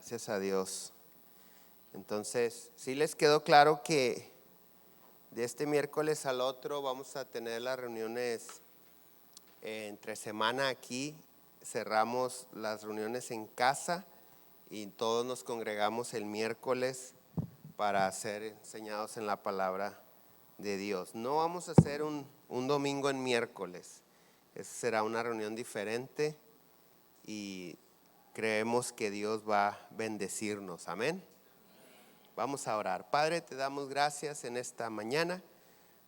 Gracias a Dios. Entonces, ¿sí les quedó claro que de este miércoles al otro vamos a tener las reuniones entre semana aquí? Cerramos las reuniones en casa y todos nos congregamos el miércoles para ser enseñados en la palabra de Dios. No vamos a hacer un domingo en miércoles. Esa será una reunión diferente y creemos que Dios va a bendecirnos. Amén. Vamos a orar. Padre, te damos gracias en esta mañana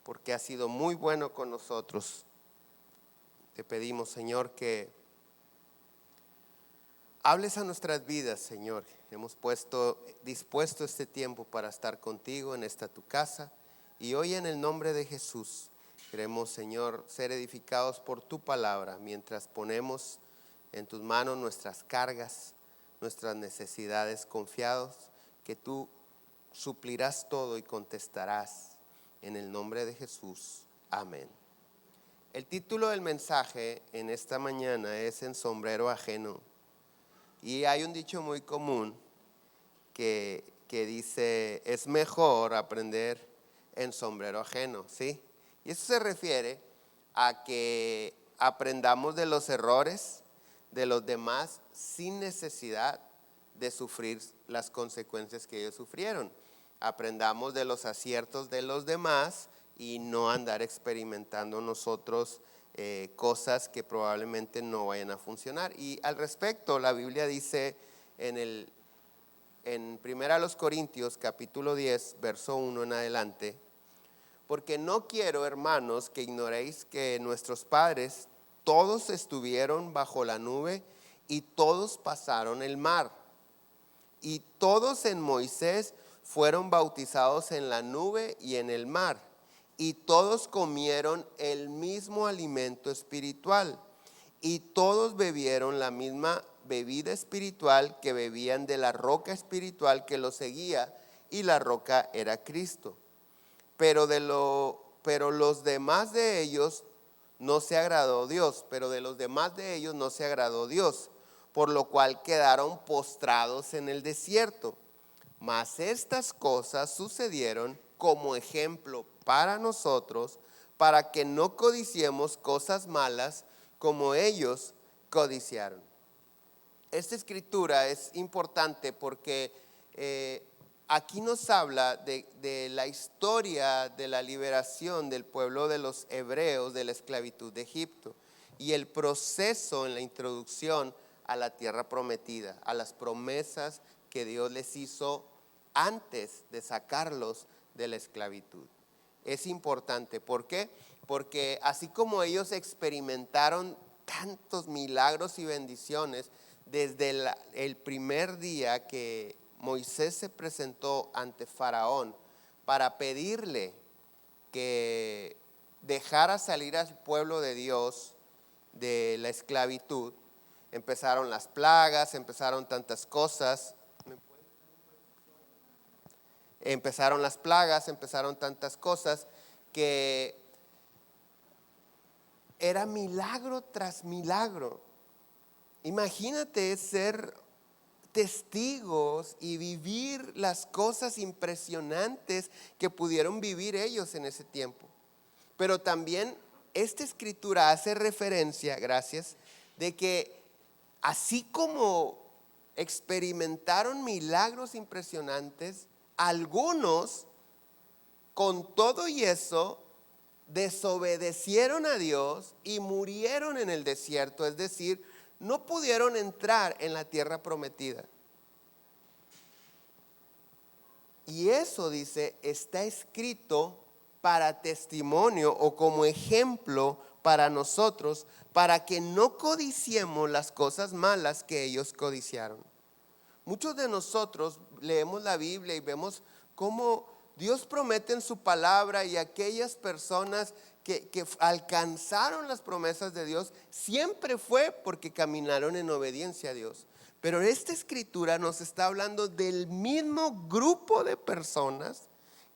porque has sido muy bueno con nosotros. Te pedimos, Señor, que hables a nuestras vidas, Señor. Hemos dispuesto este tiempo para estar contigo en esta tu casa. Y hoy en el nombre de Jesús queremos, Señor, ser edificados por tu palabra mientras ponemos en tus manos nuestras cargas, nuestras necesidades, confiados que tú suplirás todo y contestarás en el nombre de Jesús. Amén. El título del mensaje en esta mañana es En sombrero ajeno. Y hay un dicho muy común que dice, es mejor aprender en sombrero ajeno, ¿sí? Y eso se refiere a que aprendamos de los errores de los demás sin necesidad de sufrir las consecuencias que ellos sufrieron. Aprendamos de los aciertos de los demás y no andar experimentando nosotros cosas que probablemente no vayan a funcionar. Y al respecto, la Biblia dice en 1 Corintios capítulo 10, verso 1 en adelante: porque no quiero, hermanos, que ignoréis que nuestros padres todos estuvieron bajo la nube y todos pasaron el mar. Y todos en Moisés fueron bautizados en la nube y en el mar. Y todos comieron el mismo alimento espiritual. Y todos bebieron la misma bebida espiritual, que bebían de la roca espiritual que los seguía, y la roca era Cristo. Pero los demás de ellos no se agradó Dios, por lo cual quedaron postrados en el desierto. Mas estas cosas sucedieron como ejemplo para nosotros, para que no codiciemos cosas malas como ellos codiciaron. Esta escritura es importante porque aquí nos habla de la historia de la liberación del pueblo de los hebreos de la esclavitud de Egipto y el proceso en la introducción a la tierra prometida, a las promesas que Dios les hizo antes de sacarlos de la esclavitud. Es importante, ¿por qué? Porque así como ellos experimentaron tantos milagros y bendiciones desde el primer día que Moisés se presentó ante Faraón para pedirle que dejara salir al pueblo de Dios de la esclavitud, empezaron las plagas, empezaron tantas cosas. Empezaron tantas cosas que era milagro tras milagro. Imagínate ser testigos y vivir las cosas impresionantes que pudieron vivir ellos en ese tiempo. Pero también esta escritura hace referencia, de que así como experimentaron milagros impresionantes, algunos con todo y eso desobedecieron a Dios y murieron en el desierto, es decir, no pudieron entrar en la tierra prometida. Y eso, dice, está escrito para testimonio o como ejemplo para nosotros, para que no codiciemos las cosas malas que ellos codiciaron. Muchos de nosotros leemos la Biblia y vemos cómo Dios promete en su palabra, y aquellas personas que alcanzaron las promesas de Dios siempre fue porque caminaron en obediencia a Dios. Pero esta escritura nos está hablando del mismo grupo de personas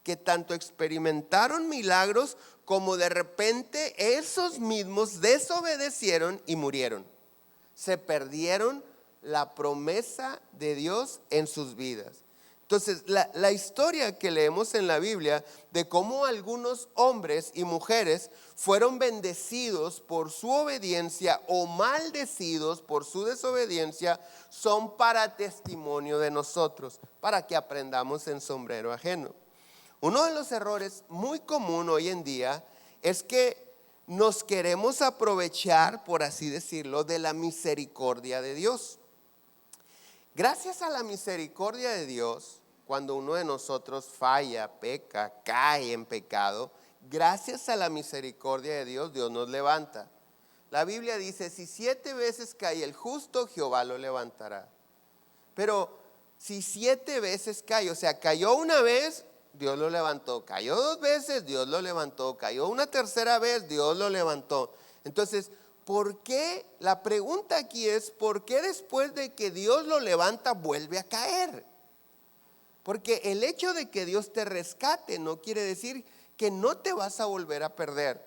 que tanto experimentaron milagros como de repente esos mismos desobedecieron y murieron. Se perdieron la promesa de Dios en sus vidas. Entonces, la historia que leemos en la Biblia de cómo algunos hombres y mujeres fueron bendecidos por su obediencia o maldecidos por su desobediencia, son para testimonio de nosotros, para que aprendamos en sombrero ajeno. Uno de los errores muy común hoy en día es que nos queremos aprovechar, por así decirlo, de la misericordia de Dios. Gracias a la misericordia de Dios, cuando uno de nosotros falla, peca, cae en pecado, gracias a la misericordia de Dios, Dios nos levanta. La Biblia dice, si 7 veces cae el justo, Jehová lo levantará. Pero si 7 veces cae, o sea, cayó una vez, Dios lo levantó. Cayó 2 veces, Dios lo levantó. Cayó una tercera vez, Dios lo levantó. Entonces, ¿por qué? La pregunta aquí es, ¿por qué después de que Dios lo levanta vuelve a caer? Porque el hecho de que Dios te rescate no quiere decir que no te vas a volver a perder.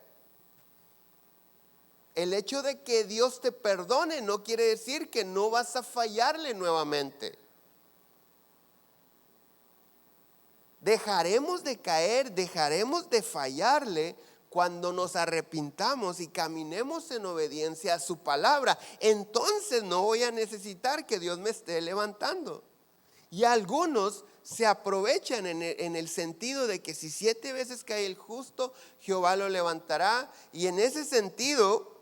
El hecho de que Dios te perdone no quiere decir que no vas a fallarle nuevamente. Dejaremos de caer, dejaremos de fallarle cuando nos arrepintamos y caminemos en obediencia a su palabra. Entonces no voy a necesitar que Dios me esté levantando. Y algunos se aprovechan en el sentido de que si 7 veces cae el justo, Jehová lo levantará. Y en ese sentido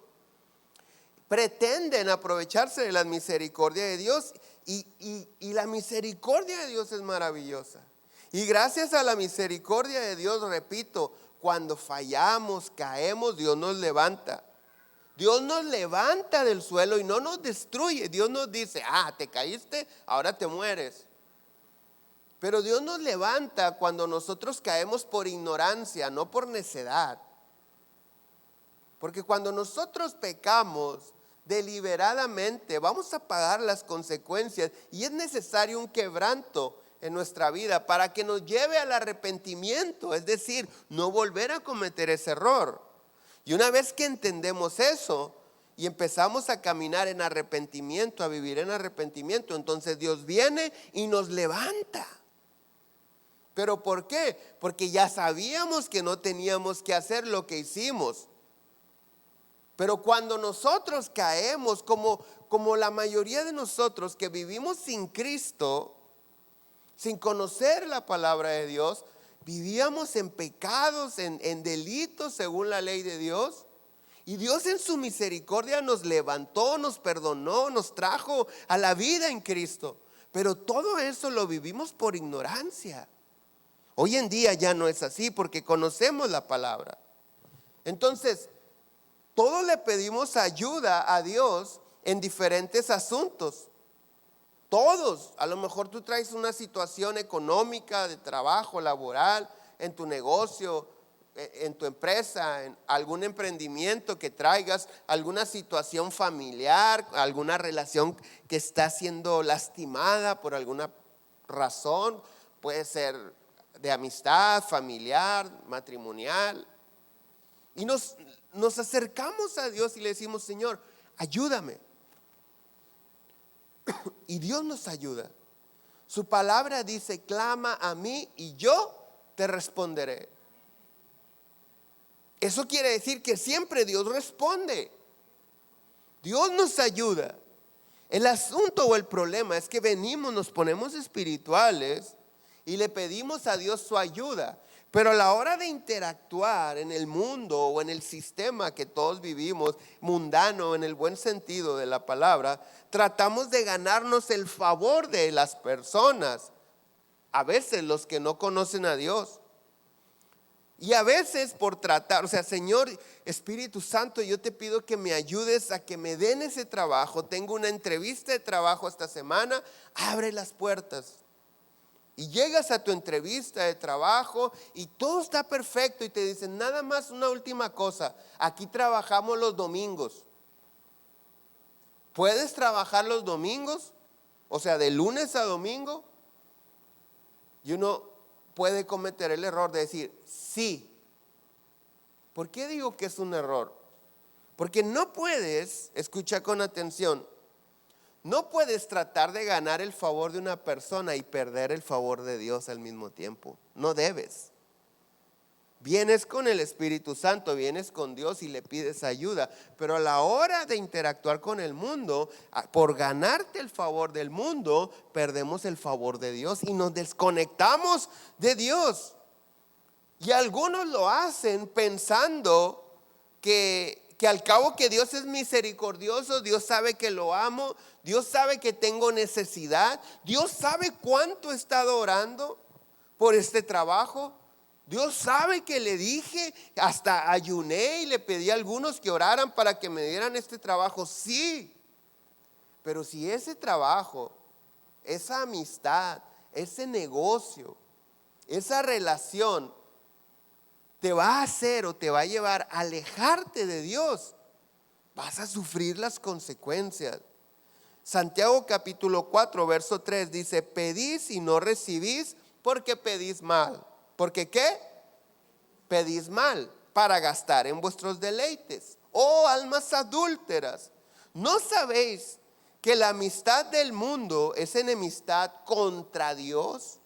pretenden aprovecharse de la misericordia de Dios. Y la misericordia de Dios es maravillosa. Y gracias a la misericordia de Dios, repito, cuando fallamos, caemos, Dios nos levanta. Dios nos levanta del suelo y no nos destruye. Dios nos dice, te caíste, ahora te mueres. Pero Dios nos levanta cuando nosotros caemos por ignorancia, no por necedad. Porque cuando nosotros pecamos deliberadamente, vamos a pagar las consecuencias y es necesario un quebranto en nuestra vida para que nos lleve al arrepentimiento, es decir, no volver a cometer ese error. Y una vez que entendemos eso y empezamos a caminar en arrepentimiento, a vivir en arrepentimiento, entonces Dios viene y nos levanta. ¿Pero por qué? Porque ya sabíamos que no teníamos que hacer lo que hicimos. Pero cuando nosotros caemos, como la mayoría de nosotros que vivimos sin Cristo, sin conocer la palabra de Dios, vivíamos en pecados, en delitos según la ley de Dios. Y Dios en su misericordia nos levantó, nos perdonó, nos trajo a la vida en Cristo. Pero todo eso lo vivimos por ignorancia. Hoy en día ya no es así porque conocemos la palabra. Entonces, todos le pedimos ayuda a Dios en diferentes asuntos. Todos, a lo mejor tú traes una situación económica, de trabajo, laboral, en tu negocio, en tu empresa, en algún emprendimiento que traigas, alguna situación familiar, alguna relación que está siendo lastimada por alguna razón, puede ser de amistad, familiar, matrimonial. Y nos acercamos a Dios y le decimos, Señor, ayúdame. Y Dios nos ayuda. Su palabra dice, clama a mí y yo te responderé. Eso quiere decir que siempre Dios responde. Dios nos ayuda. El asunto o el problema es que venimos, nos ponemos espirituales y le pedimos a Dios su ayuda. Pero a la hora de interactuar en el mundo o en el sistema que todos vivimos, mundano en el buen sentido de la palabra, tratamos de ganarnos el favor de las personas, a veces los que no conocen a Dios. Y a veces por tratar, Señor Espíritu Santo, yo te pido que me ayudes a que me den ese trabajo. Tengo una entrevista de trabajo esta semana, abre las puertas. Y llegas a tu entrevista de trabajo y todo está perfecto y te dicen, nada más una última cosa, aquí trabajamos los domingos. ¿Puedes trabajar los domingos? O sea, de lunes a domingo. Y uno puede cometer el error de decir, sí. ¿Por qué digo que es un error? Porque no puedes, escucha con atención, No puedes tratar de ganar el favor de una persona y perder el favor de Dios al mismo tiempo. No debes. Vienes con el Espíritu Santo, vienes con Dios y le pides ayuda, pero a la hora de interactuar con el mundo, por ganarte el favor del mundo, perdemos el favor de Dios y nos desconectamos de Dios. Y algunos lo hacen pensando que al cabo que Dios es misericordioso, Dios sabe que lo amo, Dios sabe que tengo necesidad, Dios sabe cuánto he estado orando por este trabajo. Dios sabe que le dije, hasta ayuné y le pedí a algunos que oraran para que me dieran este trabajo. Sí, pero si ese trabajo, esa amistad, ese negocio, esa relación te va a hacer o te va a llevar a alejarte de Dios, vas a sufrir las consecuencias. Santiago capítulo 4 verso 3 dice: pedís y no recibís porque pedís mal. ¿Por qué qué? Pedís mal para gastar en vuestros deleites. Oh almas adúlteras, ¿no sabéis que la amistad del mundo es enemistad contra Dios?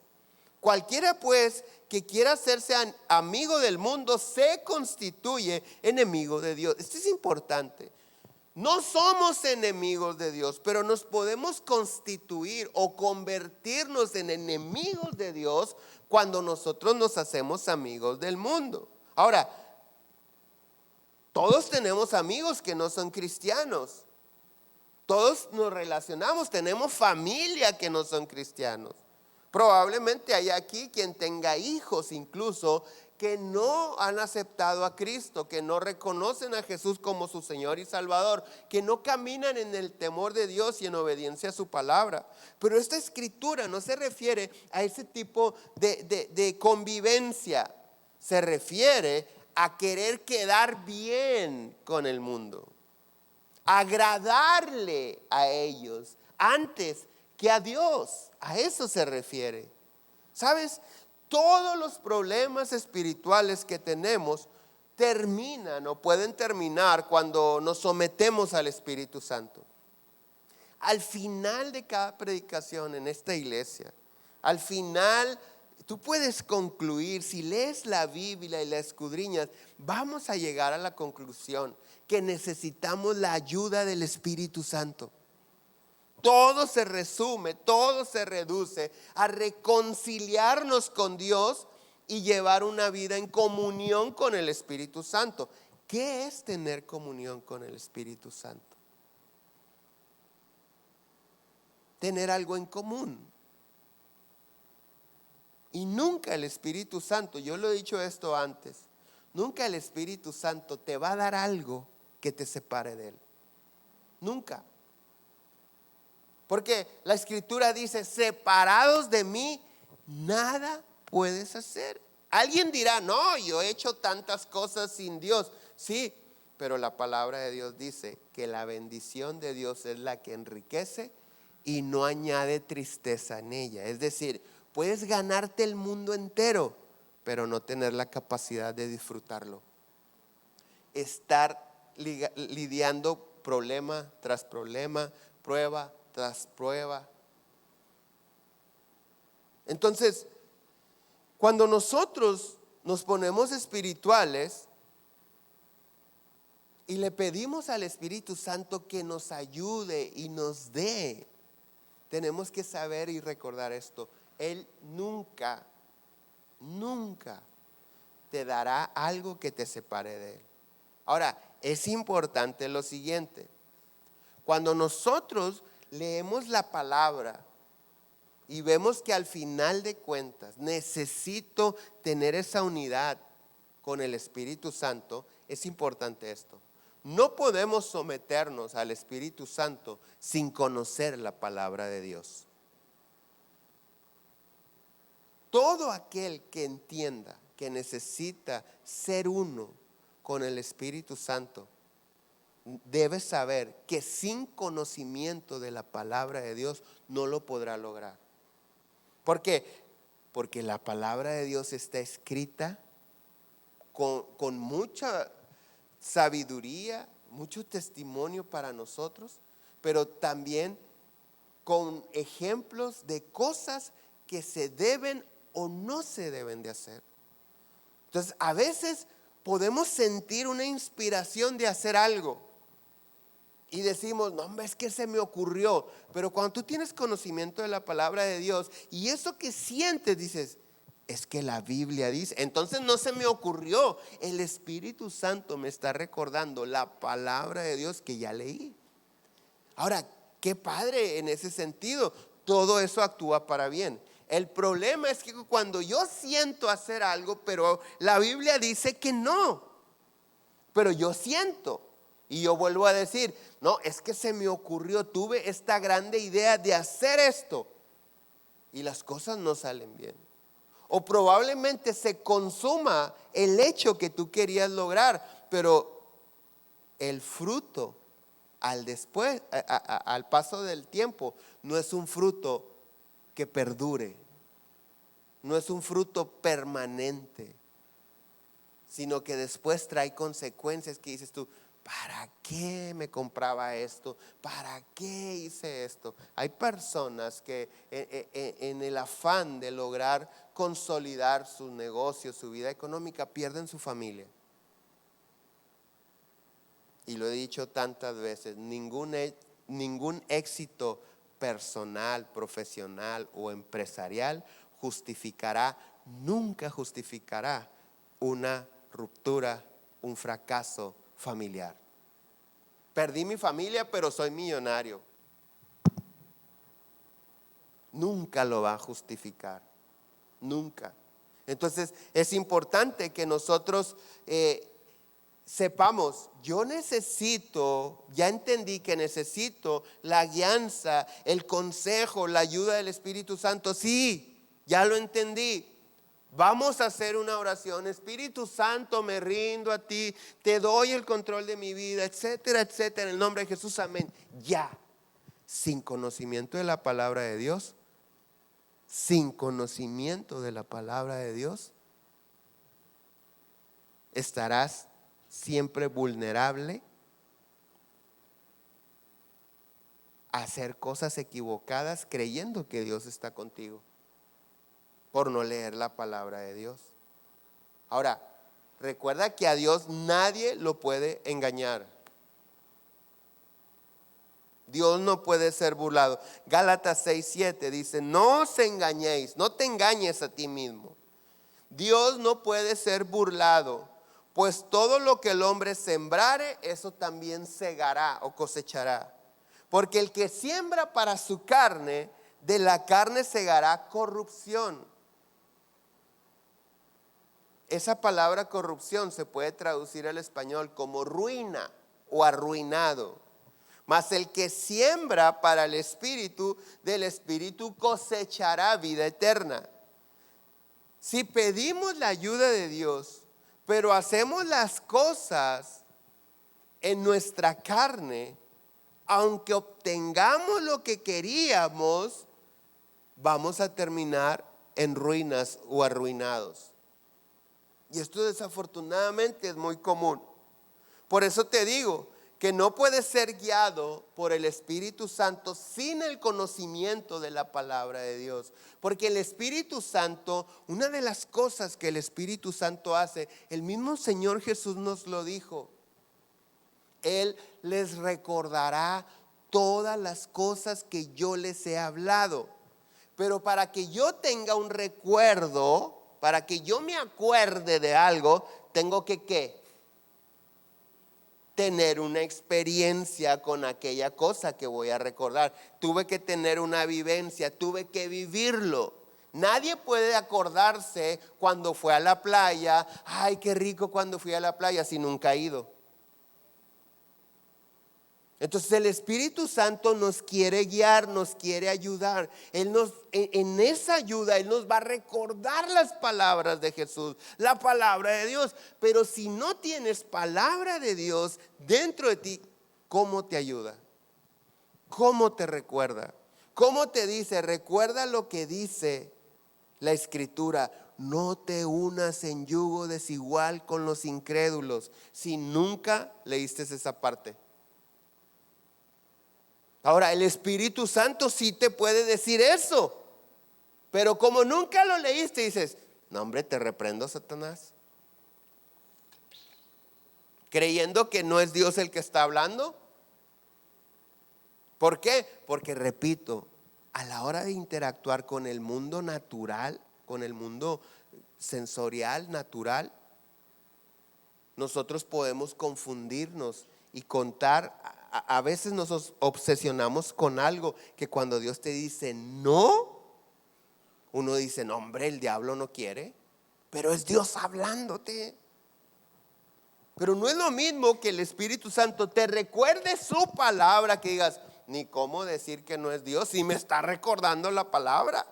Cualquiera pues que quiera hacerse amigo del mundo se constituye enemigo de Dios. Esto es importante. No somos enemigos de Dios, pero nos podemos constituir o convertirnos en enemigos de Dios cuando nosotros nos hacemos amigos del mundo. Ahora, todos tenemos amigos que no son cristianos. Todos nos relacionamos, tenemos familia que no son cristianos. Probablemente hay aquí quien tenga hijos incluso que no han aceptado a Cristo, que no reconocen a Jesús como su Señor y Salvador, que no caminan en el temor de Dios y en obediencia a su palabra. Pero esta escritura no se refiere a ese tipo de convivencia, se refiere a querer quedar bien con el mundo, agradarle a ellos antes que a Dios. A eso se refiere. ¿Sabes? Todos los problemas espirituales que tenemos terminan o pueden terminar cuando nos sometemos al Espíritu Santo. Al final de cada predicación en esta iglesia, al final tú puedes concluir, si lees la Biblia y la escudriñas, vamos a llegar a la conclusión que necesitamos la ayuda del Espíritu Santo. Todo se resume, todo se reduce a reconciliarnos con Dios y llevar una vida en comunión con el Espíritu Santo. ¿Qué es tener comunión con el Espíritu Santo? Tener algo en común. Y nunca el Espíritu Santo, yo lo he dicho esto antes, nunca el Espíritu Santo te va a dar algo que te separe de Él. Nunca. Porque la escritura dice: separados de mí, nada puedes hacer. Alguien dirá: no, yo he hecho tantas cosas sin Dios. Sí, pero la palabra de Dios dice que la bendición de Dios es la que enriquece y no añade tristeza en ella. Es decir, puedes ganarte el mundo entero, pero no tener la capacidad de disfrutarlo. Estar lidiando problema tras problema, prueba tras prueba. Entonces, cuando nosotros nos ponemos espirituales y le pedimos al Espíritu Santo que nos ayude y nos dé, tenemos que saber y recordar esto: Él nunca te dará algo que te separe de Él. Ahora, es importante lo siguiente: cuando nosotros leemos la palabra y vemos que al final de cuentas necesito tener esa unidad con el Espíritu Santo, es importante esto: no podemos someternos al Espíritu Santo sin conocer la palabra de Dios. Todo aquel que entienda que necesita ser uno con el Espíritu Santo debe saber que sin conocimiento de la palabra de Dios no lo podrá lograr. ¿Por qué? Porque la palabra de Dios está escrita con mucha sabiduría, mucho testimonio para nosotros, pero también con ejemplos de cosas que se deben o no se deben de hacer. Entonces, a veces podemos sentir una inspiración de hacer algo y decimos, no, hombre, es que se me ocurrió. Pero cuando tú tienes conocimiento de la palabra de Dios y eso que sientes, dices, es que la Biblia dice. Entonces no se me ocurrió, el Espíritu Santo me está recordando la palabra de Dios que ya leí. Ahora, qué padre en ese sentido, todo eso actúa para bien. El problema es que cuando yo siento hacer algo, pero la Biblia dice que no, pero yo siento. Y yo vuelvo a decir, no, es que se me ocurrió, tuve esta grande idea de hacer esto y las cosas no salen bien. O probablemente se consuma el hecho que tú querías lograr, pero el fruto al paso del tiempo, no es un fruto que perdure, no es un fruto permanente, sino que después trae consecuencias que dices tú, ¿para qué me compraba esto? ¿Para qué hice esto? Hay personas que en el afán de lograr consolidar sus negocios, su vida económica, pierden su familia. Y lo he dicho tantas veces, ningún éxito personal, profesional o empresarial nunca justificará una ruptura, un fracaso familiar. Perdí mi familia, pero soy millonario. Nunca lo va a justificar, nunca. Entonces es importante que nosotros sepamos, ya entendí que necesito la guianza, el consejo, la ayuda del Espíritu Santo. Sí, ya lo entendí. Vamos a hacer una oración. Espíritu Santo, me rindo a ti, te doy el control de mi vida, etcétera, etcétera, en el nombre de Jesús, amén. Ya, sin conocimiento de la palabra de Dios, estarás siempre vulnerable a hacer cosas equivocadas creyendo que Dios está contigo por no leer la palabra de Dios. Ahora, recuerda que a Dios nadie lo puede engañar. Dios no puede ser burlado. Gálatas 6:7 dice, no os engañéis, no te engañes a ti mismo. Dios no puede ser burlado, pues todo lo que el hombre sembrare, eso también segará o cosechará. Porque el que siembra para su carne, de la carne segará corrupción. Esa palabra corrupción se puede traducir al español como ruina o arruinado. Mas el que siembra para el Espíritu, del Espíritu cosechará vida eterna. Si pedimos la ayuda de Dios, pero hacemos las cosas en nuestra carne, aunque obtengamos lo que queríamos, vamos a terminar en ruinas o arruinados. Y esto desafortunadamente es muy común. Por eso te digo que no puedes ser guiado por el Espíritu Santo sin el conocimiento de la palabra de Dios. Porque el Espíritu Santo, una de las cosas que el Espíritu Santo hace, el mismo Señor Jesús nos lo dijo. Él les recordará todas las cosas que yo les he hablado. Pero para que yo tenga un recuerdo, para que yo me acuerde de algo, tengo que ¿qué? Tener una experiencia con aquella cosa que voy a recordar. Tuve que tener una vivencia, tuve que vivirlo. Nadie puede acordarse cuando fue a la playa, ay, qué rico cuando fui a la playa, si nunca ha ido. Entonces el Espíritu Santo nos quiere guiar, nos quiere ayudar. En esa ayuda Él nos va a recordar las palabras de Jesús, la palabra de Dios. Pero si no tienes palabra de Dios dentro de ti, ¿cómo te ayuda? ¿Cómo te recuerda? ¿Cómo te dice? Recuerda lo que dice la Escritura. No te unas en yugo desigual con los incrédulos. Si nunca leíste esa parte. Ahora, el Espíritu Santo sí te puede decir eso, pero como nunca lo leíste, dices, no hombre, te reprendo, Satanás, creyendo que no es Dios el que está hablando. ¿Por qué? Porque repito, a la hora de interactuar con el mundo natural, con el mundo sensorial, natural, nosotros podemos confundirnos y contar. A veces nos obsesionamos con algo que cuando Dios te dice no, uno dice, no hombre, el diablo no quiere, pero es Dios hablándote. Pero no es lo mismo que el Espíritu Santo te recuerde su palabra, que digas, ni cómo decir que no es Dios si me está recordando la palabra.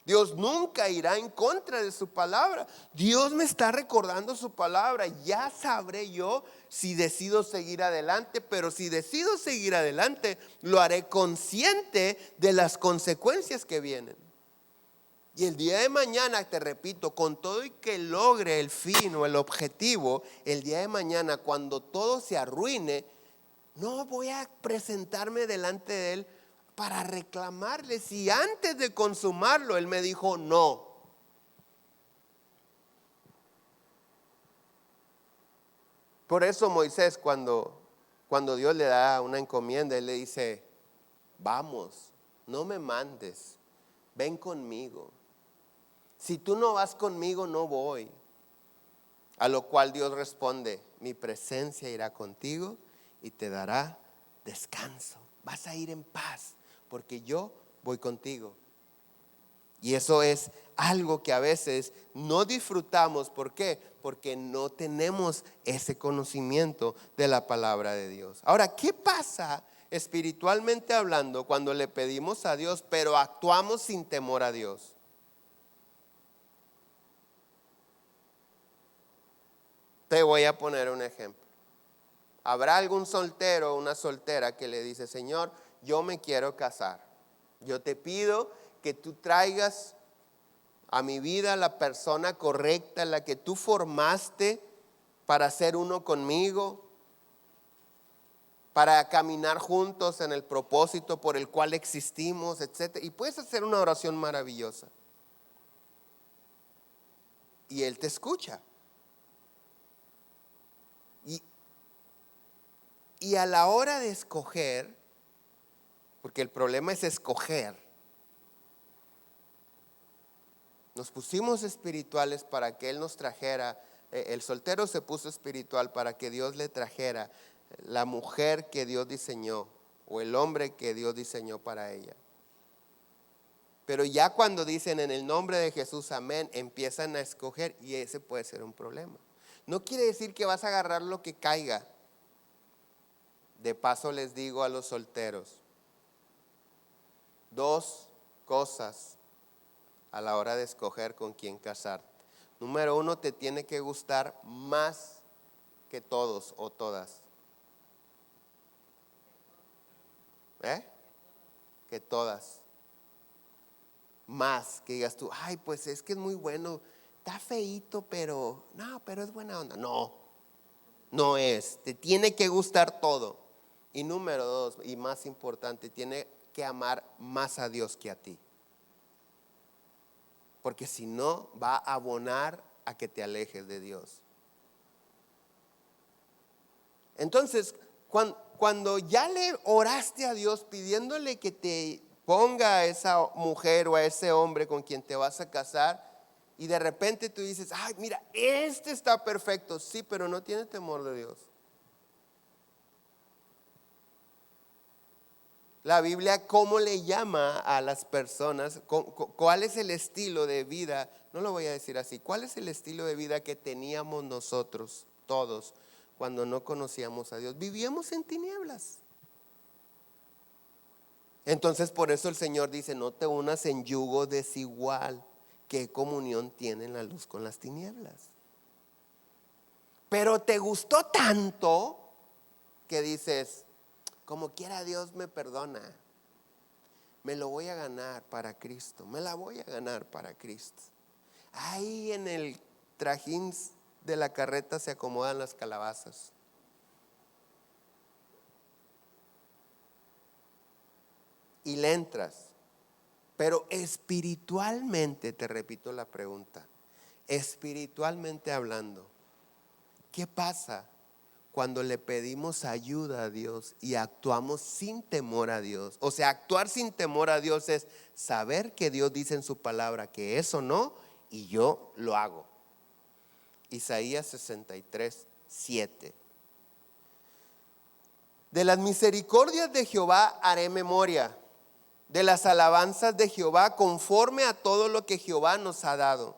Dios nunca irá en contra de su palabra. Dios me está recordando su palabra. Ya sabré yo si decido seguir adelante, pero si decido seguir adelante, lo haré consciente de las consecuencias que vienen. Y el día de mañana, te repito, con todo y que logre el fin o el objetivo, el día de mañana, cuando todo se arruine, no voy a presentarme delante de Él para reclamarle si antes de consumarlo Él me dijo no. Por eso Moisés, cuando Dios le da una encomienda, Él le dice, vamos, no me mandes, ven conmigo. Si tú no vas conmigo, no voy. A lo cual Dios responde, mi presencia irá contigo y te dará descanso. Vas a ir en paz porque yo voy contigo. Y eso es algo que a veces no disfrutamos. ¿Por qué? Porque no tenemos ese conocimiento de la palabra de Dios. Ahora, ¿qué pasa espiritualmente hablando cuando le pedimos a Dios, pero actuamos sin temor a Dios? Te voy a poner un ejemplo. ¿Habrá algún soltero o una soltera que le dice, Señor, yo me quiero casar? Yo te pido que tú traigas a mi vida la persona correcta, la que tú formaste para ser uno conmigo, para caminar juntos en el propósito por el cual existimos, etc. Y puedes hacer una oración maravillosa. Y Él te escucha. Y a la hora de escoger, porque el problema es escoger, nos pusimos espirituales para que Él nos trajera, el soltero se puso espiritual para que Dios le trajera la mujer que Dios diseñó o el hombre que Dios diseñó para ella. Pero ya cuando dicen en el nombre de Jesús, amén, empiezan a escoger y ese puede ser un problema. No quiere decir que vas a agarrar lo que caiga. De paso les digo a los solteros, dos cosas a la hora de escoger con quién casarte. Número uno, te tiene que gustar más que todos o todas. Que todas. Más, que digas tú, ay, pues es que es muy bueno, está feíto, pero es buena onda. No es, te tiene que gustar todo. Y número dos, y más importante, tiene que amar más a Dios que a ti. Porque si no, va a abonar a que te alejes de Dios. Entonces, cuando ya le oraste a Dios pidiéndole que te ponga a esa mujer o a ese hombre con quien te vas a casar, y de repente tú dices, ay, mira, este está perfecto, sí, pero no tiene temor de Dios. La Biblia, ¿cómo le llama a las personas? ¿Cuál es el estilo de vida? No lo voy a decir así. ¿Cuál es el estilo de vida que teníamos nosotros, todos, cuando no conocíamos a Dios? Vivíamos en tinieblas. Entonces, por eso el Señor dice, no te unas en yugo desigual. ¿Qué comunión tiene la luz con las tinieblas? Pero te gustó tanto que dices, como quiera Dios me perdona, me lo voy a ganar para Cristo, me la voy a ganar para Cristo. Ahí en el trajín de la carreta se acomodan las calabazas. y le entras. Pero espiritualmente, te repito la pregunta, espiritualmente hablando, ¿qué pasa cuando le pedimos ayuda a Dios y actuamos sin temor a Dios? O sea, actuar sin temor a Dios es saber que Dios dice en su palabra que eso no, y yo lo hago. Isaías 63, 7. De las misericordias de Jehová haré memoria, de las alabanzas de Jehová conforme a todo lo que Jehová nos ha dado,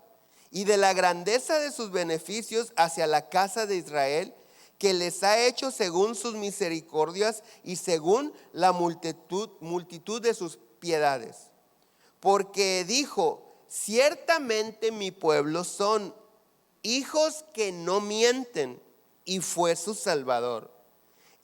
y de la grandeza de sus beneficios hacia la casa de Israel, que les ha hecho según sus misericordias y según la multitud de sus piedades. Porque dijo, ciertamente mi pueblo son hijos que no mienten, y fue su salvador.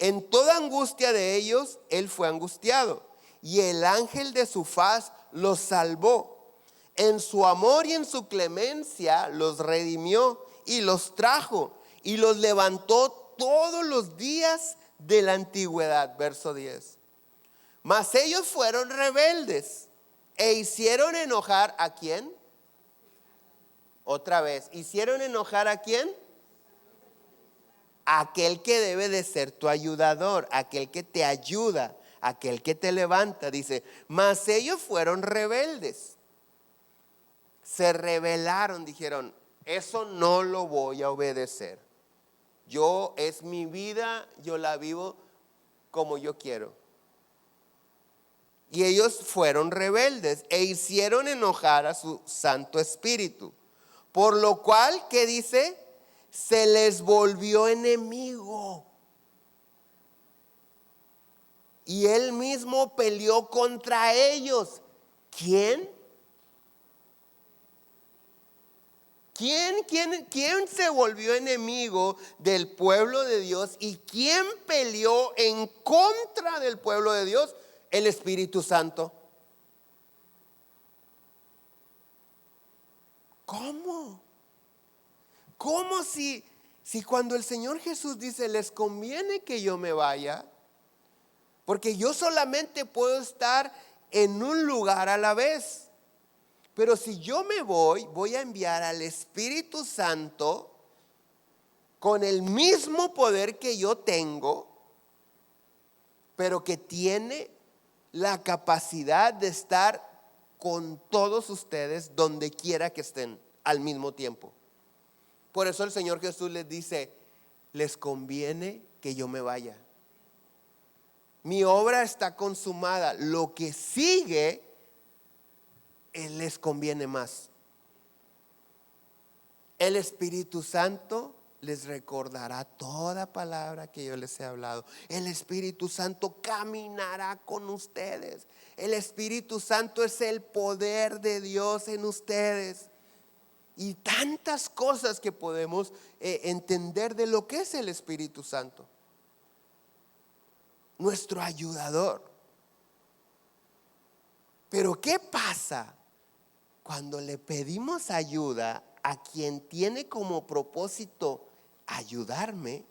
En toda angustia de ellos, él fue angustiado, y el ángel de su faz los salvó. En su amor y en su clemencia los redimió y los trajo y los levantó todos los días de la antigüedad. Verso 10. Mas ellos fueron rebeldes e hicieron enojar ¿a quién? Otra vez, ¿hicieron enojar a quién? Aquel que debe de ser tu ayudador, aquel que te ayuda, aquel que te levanta. Dice, mas ellos fueron rebeldes. Se rebelaron, dijeron, eso no lo voy a obedecer. Yo, es mi vida, yo la vivo como yo quiero. Y ellos fueron rebeldes e hicieron enojar a su Santo Espíritu. Por lo cual, ¿qué dice? Se les volvió enemigo. Y él mismo peleó contra ellos. ¿Quién? ¿Quién se volvió enemigo del pueblo de Dios? ¿Y quién peleó en contra del pueblo de Dios? El Espíritu Santo. ¿Cómo? ¿Cómo si cuando el Señor Jesús dice, les conviene que yo me vaya? Porque yo solamente puedo estar en un lugar a la vez. Pero si yo me voy a enviar al Espíritu Santo con el mismo poder que yo tengo, pero que tiene la capacidad de estar con todos ustedes donde quiera que estén al mismo tiempo. Por eso el Señor Jesús les dice, les conviene que yo me vaya. Mi obra está consumada, lo que sigue les conviene más. El Espíritu Santo les recordará toda palabra que yo les he hablado. El Espíritu Santo caminará con ustedes. El Espíritu Santo es el poder de Dios en ustedes. Y tantas cosas que podemos entender de lo que es el Espíritu Santo. Nuestro ayudador. Pero ¿qué pasa cuando le pedimos ayuda a quien tiene como propósito ayudarme,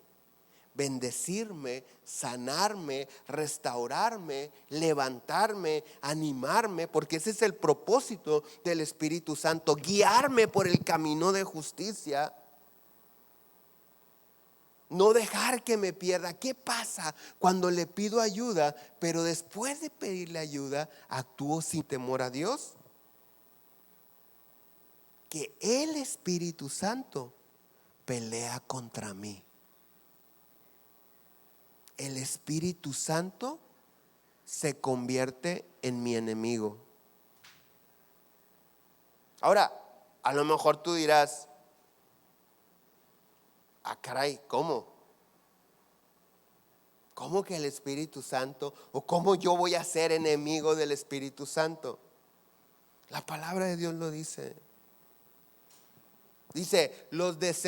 bendecirme, sanarme, restaurarme, levantarme, animarme? Porque ese es el propósito del Espíritu Santo, guiarme por el camino de justicia, no dejar que me pierda. ¿Qué pasa cuando le pido ayuda, pero después de pedirle ayuda actúo sin temor a Dios? Que el Espíritu Santo pelea contra mí. El Espíritu Santo se convierte en mi enemigo. Ahora, a lo mejor tú dirás, caray, ¿cómo? ¿Cómo que el Espíritu Santo? ¿O cómo yo voy a ser enemigo del Espíritu Santo? La palabra de Dios lo dice. Dice,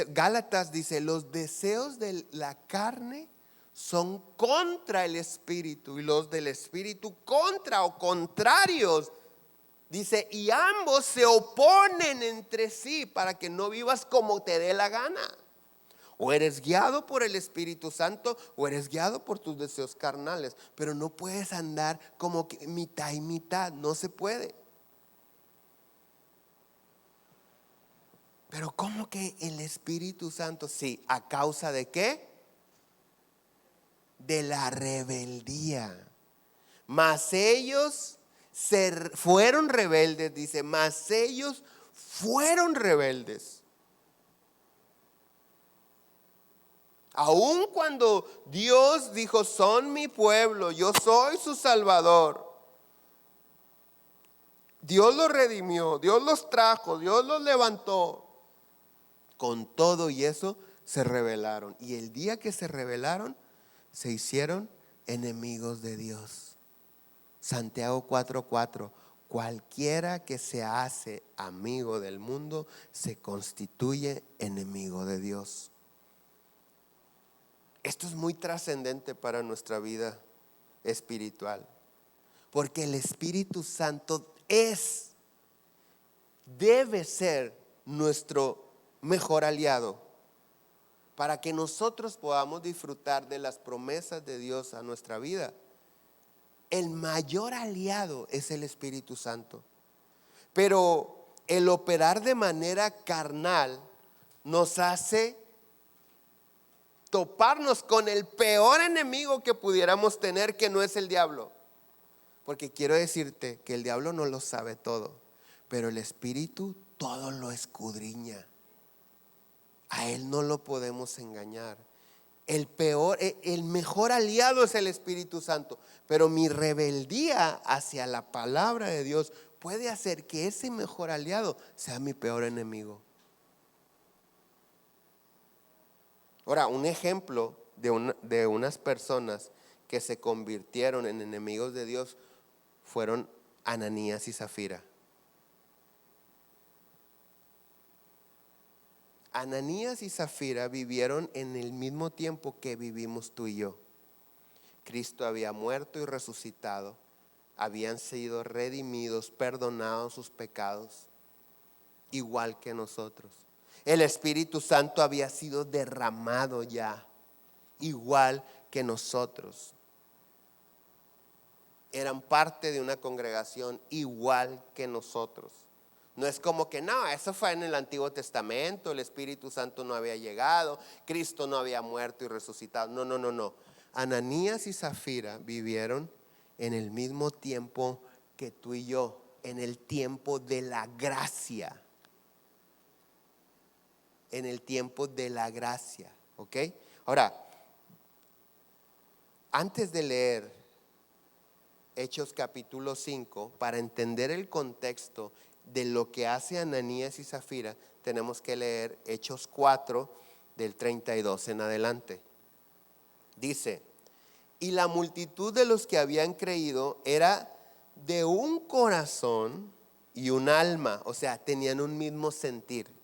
Gálatas dice, los deseos de la carne son contra el Espíritu y los del Espíritu contra o contrarios. Dice, y ambos se oponen entre sí para que no vivas como te dé la gana. O eres guiado por el Espíritu Santo o eres guiado por tus deseos carnales. Pero no puedes andar como que mitad y mitad, no se puede. Pero ¿cómo que el Espíritu Santo? Sí, ¿a causa de qué? De la rebeldía. Mas ellos fueron rebeldes, dice, mas ellos fueron rebeldes. Aun cuando Dios dijo, son mi pueblo, yo soy su Salvador. Dios los redimió, Dios los trajo, Dios los levantó. Con todo y eso se rebelaron. Y el día que se rebelaron, se hicieron enemigos de Dios. Santiago 4:4. Cualquiera que se hace amigo del mundo se constituye enemigo de Dios. Esto es muy trascendente para nuestra vida espiritual, porque el Espíritu Santo debe ser nuestro mejor aliado para que nosotros podamos disfrutar de las promesas de Dios a nuestra vida. El mayor aliado es el Espíritu Santo, pero el operar de manera carnal nos hace toparnos con el peor enemigo que pudiéramos tener, que no es el diablo. Porque quiero decirte que el diablo no lo sabe todo, pero el Espíritu todo lo escudriña. A él no lo podemos engañar. El mejor aliado es el Espíritu Santo, pero mi rebeldía hacia la palabra de Dios puede hacer que ese mejor aliado sea mi peor enemigo. Ahora, un ejemplo de unas personas que se convirtieron en enemigos de Dios fueron Ananías y Zafira. Ananías y Zafira vivieron en el mismo tiempo que vivimos tú y yo. Cristo había muerto y resucitado. Habían sido redimidos, perdonados sus pecados, igual que nosotros. El Espíritu Santo había sido derramado ya, igual que nosotros. Eran parte de una congregación igual que nosotros. No es como que no, eso fue en el Antiguo Testamento, el Espíritu Santo no había llegado, Cristo no había muerto y resucitado. No. Ananías y Zafira vivieron en el mismo tiempo que tú y yo, en el tiempo de la gracia. En el tiempo de la gracia, ¿ok? Ahora, antes de leer Hechos capítulo 5, para entender el contexto de lo que hace Ananías y Zafira, tenemos que leer Hechos 4 del 32 en adelante. Dice, y la multitud de los que habían creído era de un corazón y un alma, o sea, tenían un mismo sentir.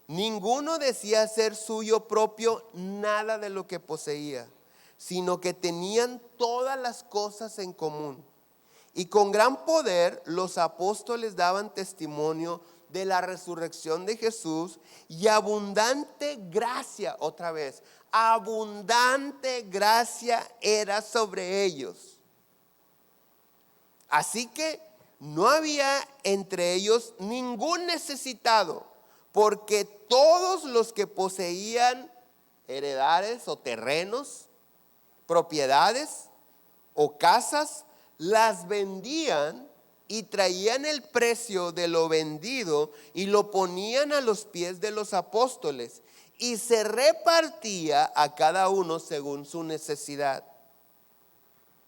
Ninguno decía ser suyo propio nada de lo que poseía, sino que tenían todas las cosas en común. Y con gran poder los apóstoles daban testimonio de la resurrección de Jesús, y abundante gracia, otra vez, abundante gracia era sobre ellos. Así que no había entre ellos ningún necesitado, porque todos los que poseían heredades o terrenos, propiedades o casas, las vendían y traían el precio de lo vendido y lo ponían a los pies de los apóstoles, y se repartía a cada uno según su necesidad.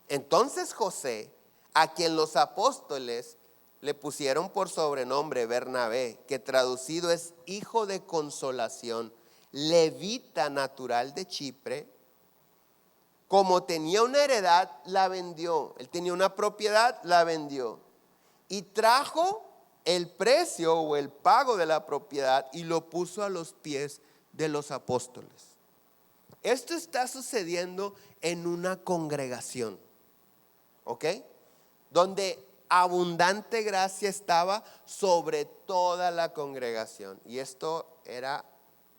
Entonces José, a quien los apóstoles le pusieron por sobrenombre Bernabé, que traducido es hijo de consolación, levita natural de Chipre, como tenía una heredad, la vendió. Él tenía una propiedad, la vendió. Y trajo el precio o el pago de la propiedad y lo puso a los pies de los apóstoles. Esto está sucediendo en una congregación, ¿ok? Donde abundante gracia estaba sobre toda la congregación. Y esto era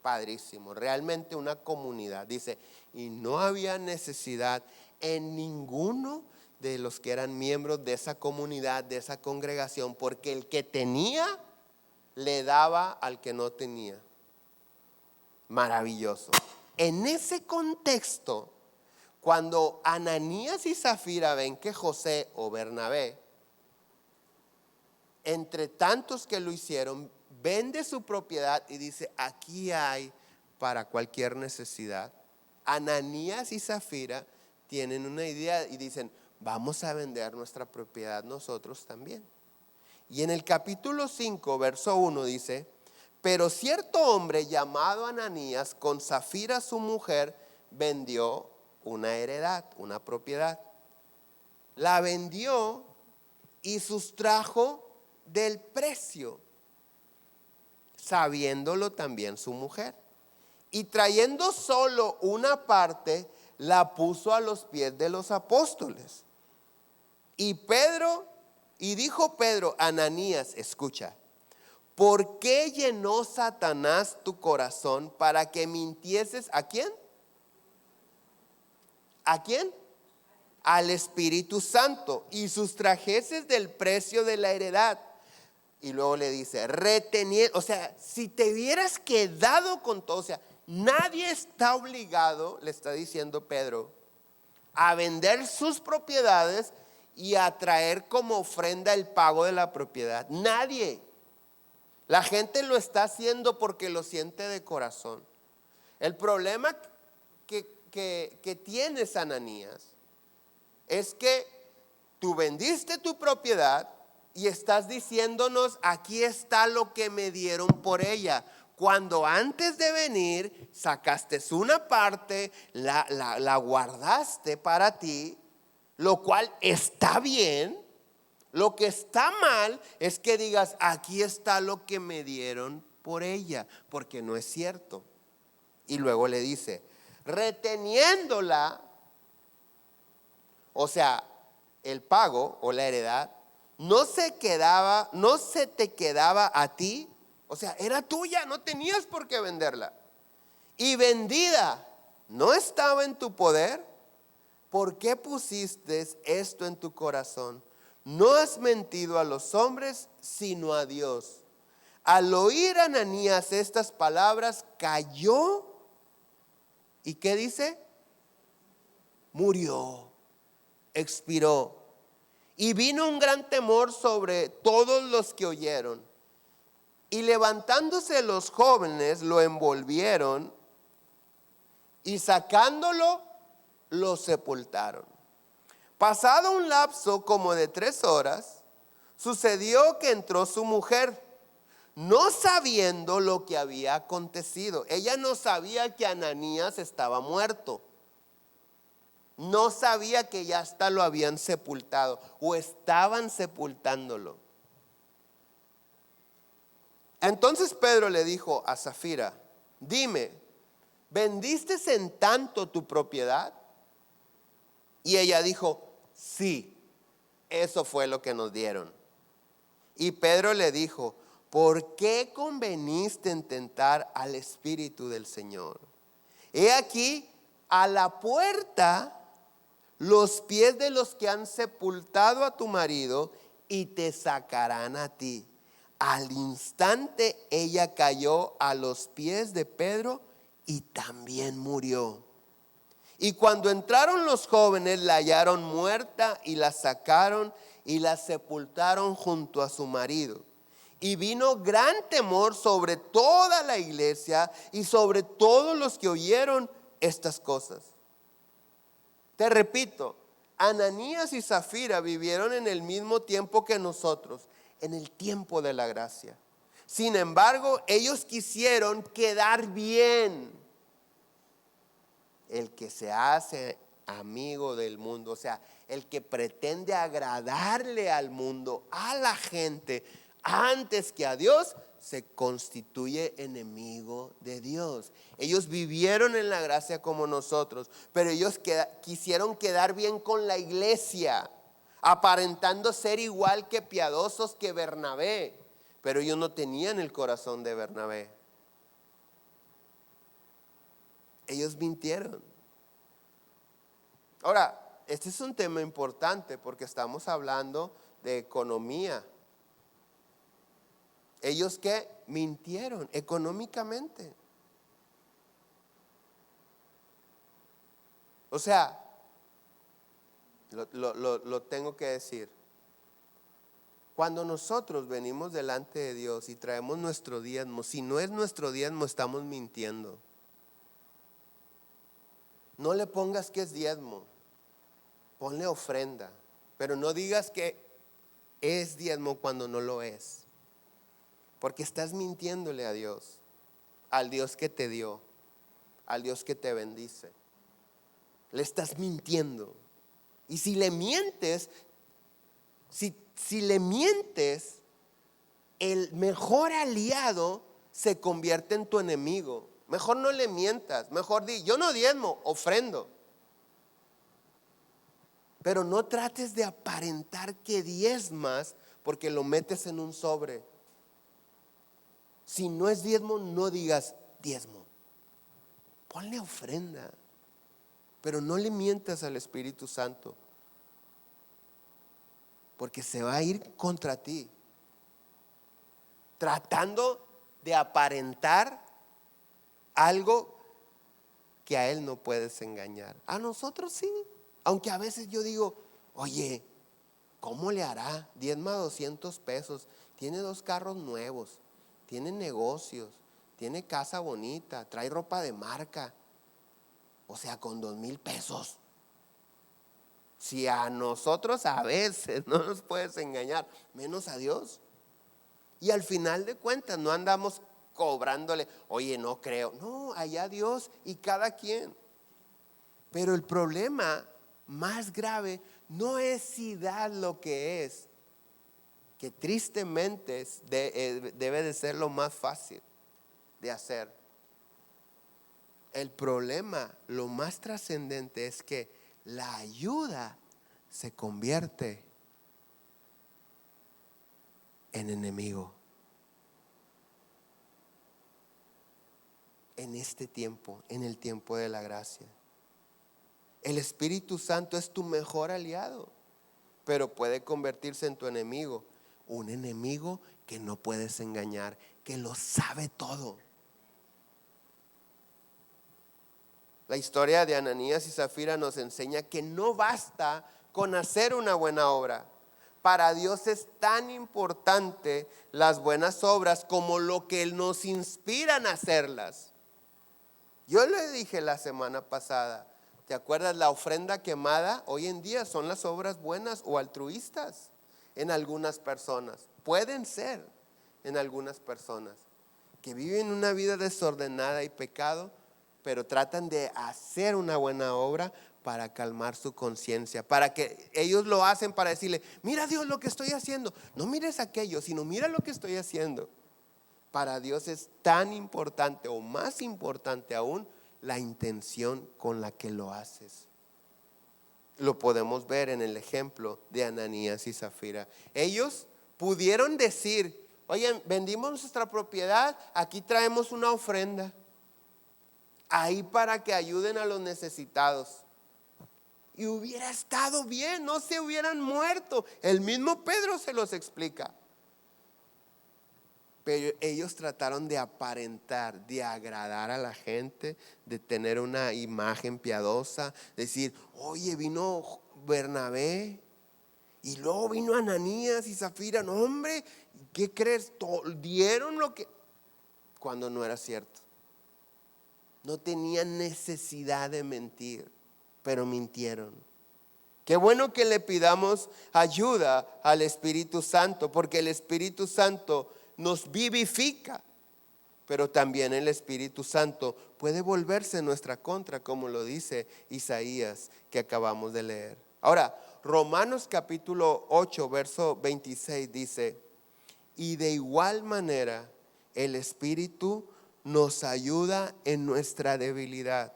padrísimo, realmente una comunidad. Dice, y no había necesidad en ninguno de los que eran miembros de esa comunidad, de esa congregación, porque el que tenía le daba al que no tenía. Maravilloso. En ese contexto, cuando Ananías y Zafira ven que José o Bernabé, entre tantos que lo hicieron, vende su propiedad y dice, aquí hay para cualquier necesidad. Ananías y Zafira tienen una idea y dicen, vamos a vender nuestra propiedad nosotros también. Y en el capítulo 5, verso 1 dice, pero cierto hombre llamado Ananías con Zafira su mujer vendió una heredad, una propiedad. La vendió y sustrajo del precio, sabiéndolo también su mujer. Y trayendo solo una parte, la puso a los pies de los apóstoles. Y dijo Pedro, Ananías, escucha, ¿por qué llenó Satanás tu corazón para que mintieses? ¿A quién? ¿A quién? Al Espíritu Santo y sustrajeses del precio de la heredad. Y luego le dice, reteniendo, o sea, si te hubieras quedado con todo, o sea, nadie está obligado, le está diciendo Pedro, a vender sus propiedades y a traer como ofrenda el pago de la propiedad. Nadie. La gente lo está haciendo porque lo siente de corazón. El problema que tienes, Ananías, es que tú vendiste tu propiedad y estás diciéndonos, aquí está lo que me dieron por ella. Cuando antes de venir sacaste una parte, la guardaste para ti, lo cual está bien. Lo que está mal es que digas, aquí está lo que me dieron por ella, porque no es cierto. Y luego le dice, reteniéndola, o sea, el pago o la heredad, no se te quedaba a ti, o sea, era tuya, no tenías por qué venderla. Y vendida, no estaba en tu poder. ¿Por qué pusiste esto en tu corazón? No has mentido a los hombres, sino a Dios. Al oír Ananías estas palabras, cayó. ¿Y qué dice? Murió, expiró. Y vino un gran temor sobre todos los que oyeron. Y levantándose los jóvenes, lo envolvieron y sacándolo, lo sepultaron. Pasado un lapso como de 3 horas, sucedió que entró su mujer, no sabiendo lo que había acontecido. Ella no sabía que Ananías estaba muerto. No sabía que ya hasta lo habían sepultado o estaban sepultándolo. Entonces Pedro le dijo a Zafira, dime, ¿vendiste en tanto tu propiedad? Y ella dijo, sí, eso fue lo que nos dieron. Y Pedro le dijo, ¿por qué conveniste en tentar al Espíritu del Señor? He aquí a la puerta los pies de los que han sepultado a tu marido y te sacarán a ti. Al instante ella cayó a los pies de Pedro y también murió. Y cuando entraron los jóvenes la hallaron muerta y la sacaron y la sepultaron junto a su marido. Y vino gran temor sobre toda la iglesia y sobre todos los que oyeron estas cosas. Te repito, Ananías y Zafira vivieron en el mismo tiempo que nosotros, en el tiempo de la gracia. Sin embargo, ellos quisieron quedar bien. El que se hace amigo del mundo, o sea, el que pretende agradarle al mundo, a la gente, antes que a Dios, se constituye enemigo de Dios. Ellos vivieron en la gracia como nosotros, pero ellos quisieron quedar bien con la iglesia, aparentando ser igual que piadosos que Bernabé, pero ellos no tenían el corazón de Bernabé. Ellos mintieron. Ahora, este es un tema importante porque estamos hablando de economía. Ellos que mintieron económicamente. O sea, lo tengo que decir. Cuando nosotros venimos delante de Dios y traemos nuestro diezmo, si no es nuestro diezmo, estamos mintiendo. No le pongas que es diezmo, ponle ofrenda, pero no digas que es diezmo cuando no lo es, porque estás mintiéndole a Dios, al Dios que te dio, al Dios que te bendice. Le estás mintiendo. Y si le mientes, si le mientes, el mejor aliado se convierte en tu enemigo. Mejor no le mientas, mejor di, yo no diezmo, ofrendo. Pero no trates de aparentar que diezmas porque lo metes en un sobre. Si no es diezmo, no digas diezmo. Ponle ofrenda, pero no le mientas al Espíritu Santo, porque se va a ir contra ti, tratando de aparentar algo que a Él no puedes engañar. A nosotros sí, aunque a veces yo digo, oye, ¿cómo le hará? Diezma 200 pesos, tiene 2 carros nuevos, tiene negocios, tiene casa bonita, trae ropa de marca. O sea, con 2,000 pesos. Si a nosotros a veces no nos puedes engañar, menos a Dios. Y al final de cuentas no andamos cobrándole, oye, no creo. No, allá Dios y cada quien. Pero el problema más grave no es si das lo que es, que tristemente debe de ser lo más fácil de hacer. El problema, lo más trascendente es que la ayuda se convierte en enemigo. En este tiempo, en el tiempo de la gracia. El Espíritu Santo es tu mejor aliado, pero puede convertirse en tu enemigo. Un enemigo que no puedes engañar, que lo sabe todo. La historia de Ananías y Zafira nos enseña que no basta con hacer una buena obra. Para Dios es tan importante las buenas obras como lo que Él nos inspira a hacerlas. Yo le dije la semana pasada, ¿te acuerdas? La ofrenda quemada hoy en día son las obras buenas o altruistas en algunas personas. Pueden ser en algunas personas que viven una vida desordenada y pecado, pero tratan de hacer una buena obra para calmar su conciencia, para que ellos lo hacen para decirle, mira Dios lo que estoy haciendo, no mires aquello, sino mira lo que estoy haciendo. Para Dios es tan importante o más importante aún la intención con la que lo haces. Lo podemos ver en el ejemplo de Ananías y Zafira. Ellos pudieron decir, oye, vendimos nuestra propiedad, aquí traemos una ofrenda. Ahí para que ayuden a los necesitados. Y hubiera estado bien, no se hubieran muerto. El mismo Pedro se los explica. Pero ellos trataron de aparentar, de agradar a la gente, de tener una imagen piadosa, decir, oye, vino Bernabé y luego vino Ananías y Zafira. No, hombre, ¿qué crees? Dieron lo que, cuando no era cierto. No tenían necesidad de mentir, pero mintieron. Qué bueno que le pidamos ayuda al Espíritu Santo, porque el Espíritu Santo nos vivifica, pero también el Espíritu Santo puede volverse en nuestra contra, como lo dice Isaías que acabamos de leer. Ahora, Romanos capítulo 8, verso 26 dice, y de igual manera el Espíritu nos ayuda en nuestra debilidad.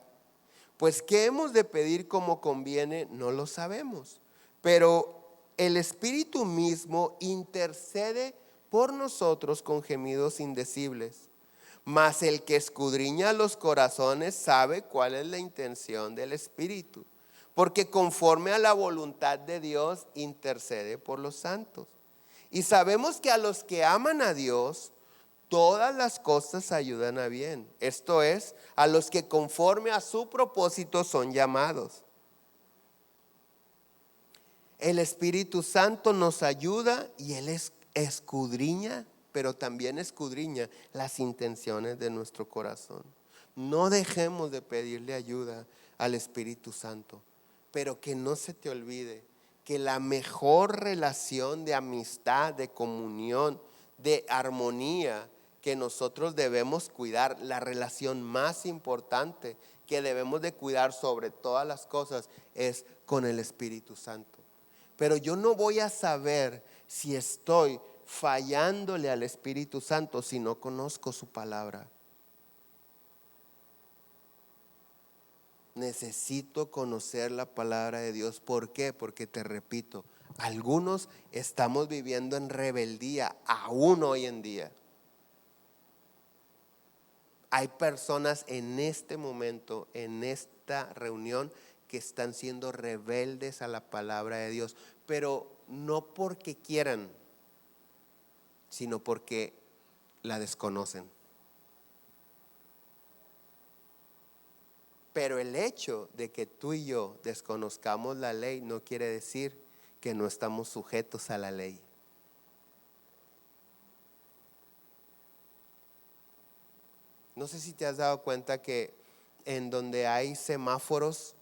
Pues qué hemos de pedir como conviene, no lo sabemos. Pero el Espíritu mismo intercede por nosotros con gemidos indecibles. Mas el que escudriña los corazones sabe cuál es la intención del Espíritu, porque conforme a la voluntad de Dios intercede por los santos. Y sabemos que a los que aman a Dios, todas las cosas ayudan a bien. Esto es, a los que conforme a su propósito son llamados. El Espíritu Santo nos ayuda y Él escudriña, pero también escudriña las intenciones de nuestro corazón. No dejemos de pedirle ayuda al Espíritu Santo, pero que no se te olvide que la mejor relación de amistad, de comunión, de armonía que nosotros debemos cuidar, la relación más importante que debemos de cuidar sobre todas las cosas, es con el Espíritu Santo. Pero yo no voy a saber si estoy fallándole al Espíritu Santo si no conozco su palabra. Necesito conocer la palabra de Dios. ¿Por qué? Porque te repito, algunos estamos viviendo en rebeldía aún hoy en día. Hay personas en este momento, en esta reunión, que están siendo rebeldes a la palabra de Dios, pero no porque quieran, sino porque la desconocen. Pero el hecho de que tú y yo desconozcamos la ley no quiere decir que no estamos sujetos a la ley. No sé si te has dado cuenta que en donde hay semáforos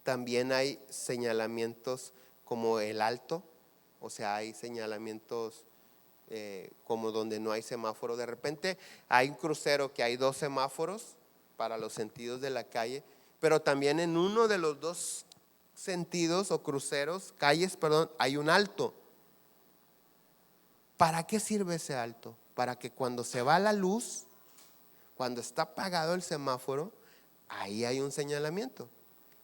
también hay señalamientos como el alto, o sea, hay señalamientos como donde no hay semáforo. De repente hay un crucero que hay 2 semáforos para los sentidos de la calle, pero también en uno de los 2 sentidos o cruceros, calles, perdón, hay un alto. ¿Para qué sirve ese alto? Para que cuando se va la luz, cuando está apagado el semáforo, ahí hay un señalamiento.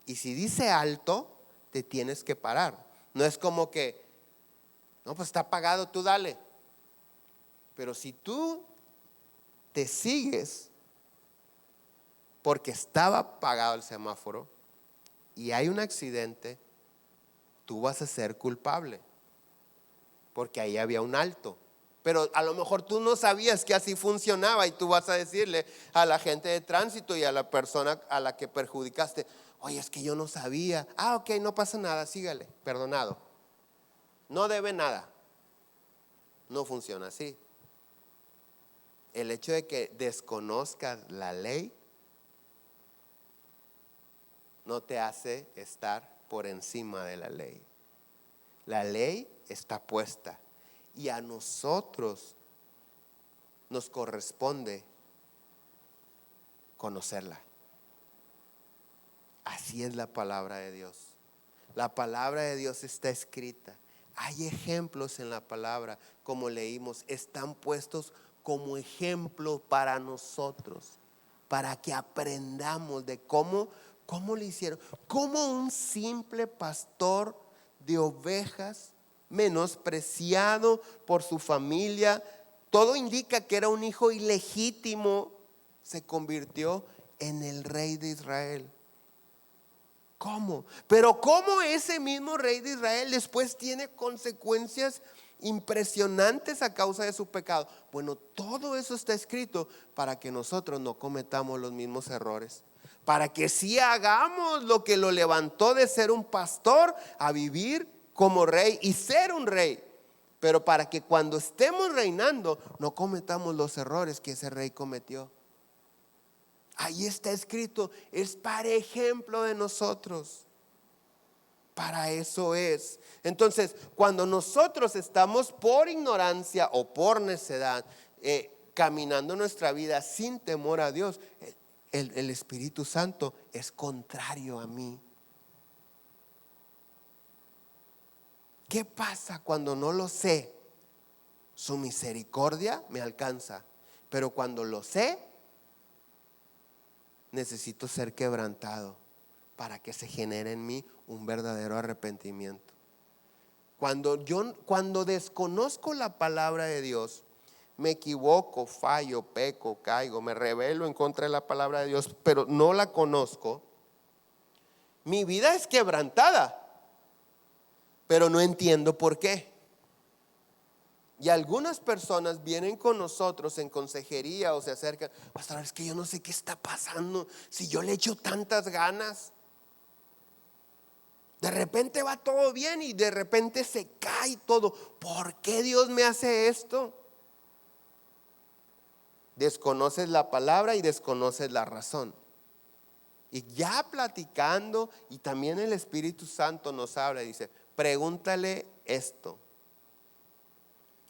Y si dice alto, te tienes que parar. No es como que, no, pues está apagado, tú dale. Pero si tú te sigues porque estaba apagado el semáforo y hay un accidente, tú vas a ser culpable, porque ahí había un alto. Pero a lo mejor tú no sabías que así funcionaba y tú vas a decirle a la gente de tránsito y a la persona a la que perjudicaste: oye, es que yo no sabía. Ok, no pasa nada, sígale, perdonado. No debe nada. No funciona así. El hecho de que desconozcas la ley no te hace estar por encima de la ley. La ley está puesta y a nosotros nos corresponde conocerla. Así es la palabra de Dios. La palabra de Dios está escrita. Hay ejemplos en la palabra, como leímos, están puestos como ejemplo para nosotros, para que aprendamos de cómo lo hicieron. Cómo un simple pastor de ovejas, menospreciado por su familia, todo indica que era un hijo ilegítimo, se convirtió en el rey de Israel. ¿Cómo? Pero ¿cómo ese mismo rey de Israel después tiene consecuencias impresionantes a causa de su pecado? Bueno, todo eso está escrito para que nosotros no cometamos los mismos errores, para que sí hagamos lo que lo levantó de ser un pastor a vivir como rey y ser un rey, pero para que cuando estemos reinando no cometamos los errores que ese rey cometió. Ahí está escrito, es para ejemplo de nosotros. Para eso es. Entonces, cuando nosotros estamos por ignorancia o por necedad caminando nuestra vida sin temor a Dios, el Espíritu Santo es contrario a mí. ¿Qué pasa cuando no lo sé? Su misericordia me alcanza, pero cuando lo sé, necesito ser quebrantado para que se genere en mí un verdadero arrepentimiento. Cuando desconozco la palabra de Dios, me equivoco, fallo, peco, caigo, me rebelo en contra de la palabra de Dios, pero no la conozco, mi vida es quebrantada, pero no entiendo por qué. Y algunas personas vienen con nosotros en consejería o se acercan: pastor, es que yo no sé qué está pasando, si yo le echo tantas ganas. De repente va todo bien y de repente se cae todo. ¿Por qué Dios me hace esto? Desconoces la palabra y desconoces la razón. Y ya platicando, y también el Espíritu Santo nos habla y dice: pregúntale esto.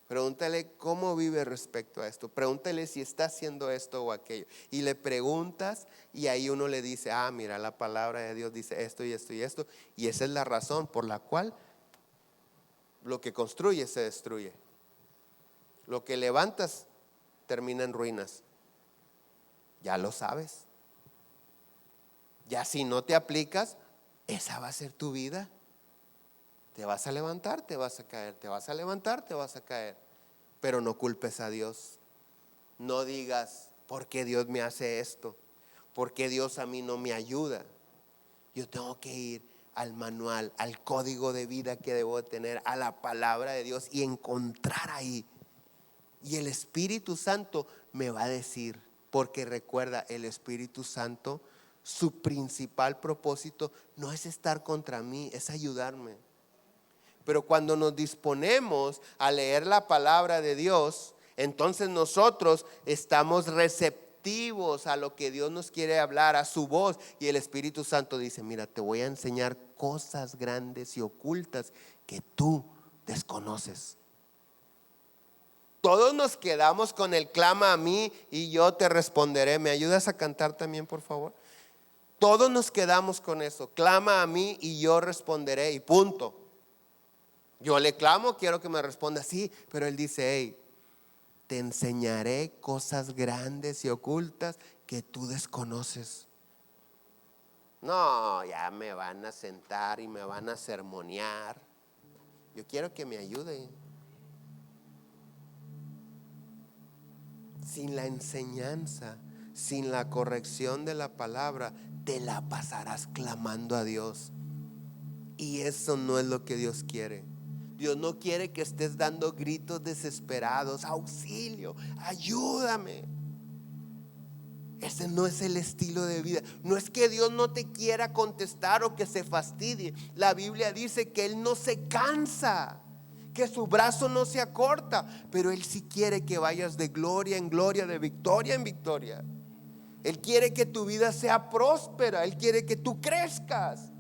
Pregúntale cómo vive respecto a esto. Pregúntale si está haciendo esto o aquello. Y le preguntas y ahí uno le dice: ah, mira, la palabra de Dios dice esto y esto y esto. Y esa es la razón por la cual lo que construyes se destruye. Lo que levantas termina en ruinas. Ya lo sabes. Ya si no te aplicas, esa va a ser tu vida. Te vas a levantar, te vas a caer, te vas a levantar, te vas a caer. Pero no culpes a Dios. No digas: ¿por qué Dios me hace esto? ¿Por qué Dios a mí no me ayuda? Yo tengo que ir al manual, al código de vida que debo tener, a la palabra de Dios y encontrar ahí. Y el Espíritu Santo me va a decir, porque recuerda, el Espíritu Santo, su principal propósito no es estar contra mí, es ayudarme. Pero cuando nos disponemos a leer la palabra de Dios, entonces nosotros estamos receptivos a lo que Dios nos quiere hablar, a su voz. Y el Espíritu Santo dice: mira, te voy a enseñar cosas grandes y ocultas que tú desconoces. Todos nos quedamos con el clama a mí y yo te responderé. ¿Me ayudas a cantar también, por favor? Todos nos quedamos con eso: clama a mí y yo responderé, y punto. Yo le clamo, quiero que me responda sí, pero él dice: hey, te enseñaré cosas grandes y ocultas que tú desconoces. No, ya me van a sentar y me van a sermonear. Yo quiero que me ayude. Sin la enseñanza, sin la corrección de la palabra, te la pasarás clamando a Dios. Y eso no es lo que Dios quiere. Dios no quiere que estés dando gritos desesperados: auxilio, ayúdame. Ese no es el estilo de vida. No es que Dios no te quiera contestar o que se fastidie. La Biblia dice que Él no se cansa, que su brazo no se acorta, pero Él sí quiere que vayas de gloria en gloria, de victoria en victoria. Él quiere que tu vida sea próspera. Él quiere que tú crezcas,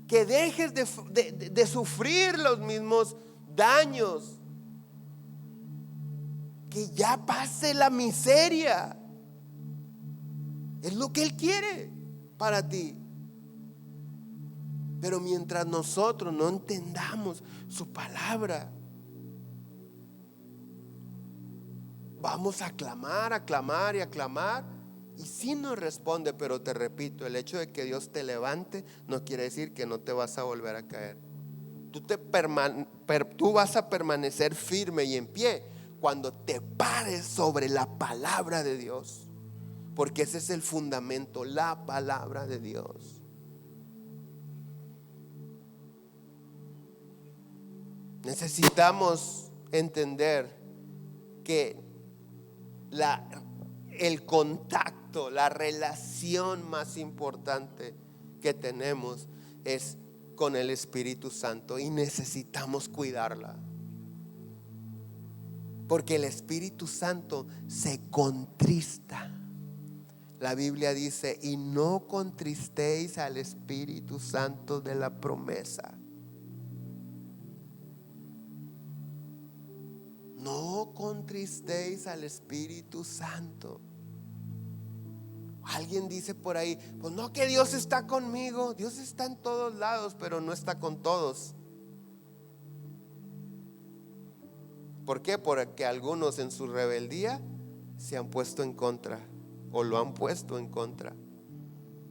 que dejes de sufrir los mismos daños, que ya pase la miseria. Es lo que Él quiere para ti. Pero mientras nosotros no entendamos su palabra, vamos a clamar y a clamar, y sí nos responde. Pero te repito, el hecho de que Dios te levante no quiere decir que no te vas a volver a caer. Tú vas a permanecer firme y en pie cuando te pares sobre la palabra de Dios, porque ese es el fundamento, la palabra de Dios. Necesitamos entender que el contacto, la relación más importante que tenemos es con el Espíritu Santo, y necesitamos cuidarla, porque el Espíritu Santo se contrista. La Biblia dice: y no contristéis al Espíritu Santo de la promesa. No contristéis al Espíritu Santo. Alguien dice por ahí: pues no, que Dios está conmigo. Dios está en todos lados, pero no está con todos. ¿Por qué? Porque algunos en su rebeldía se han puesto en contra, o lo han puesto en contra.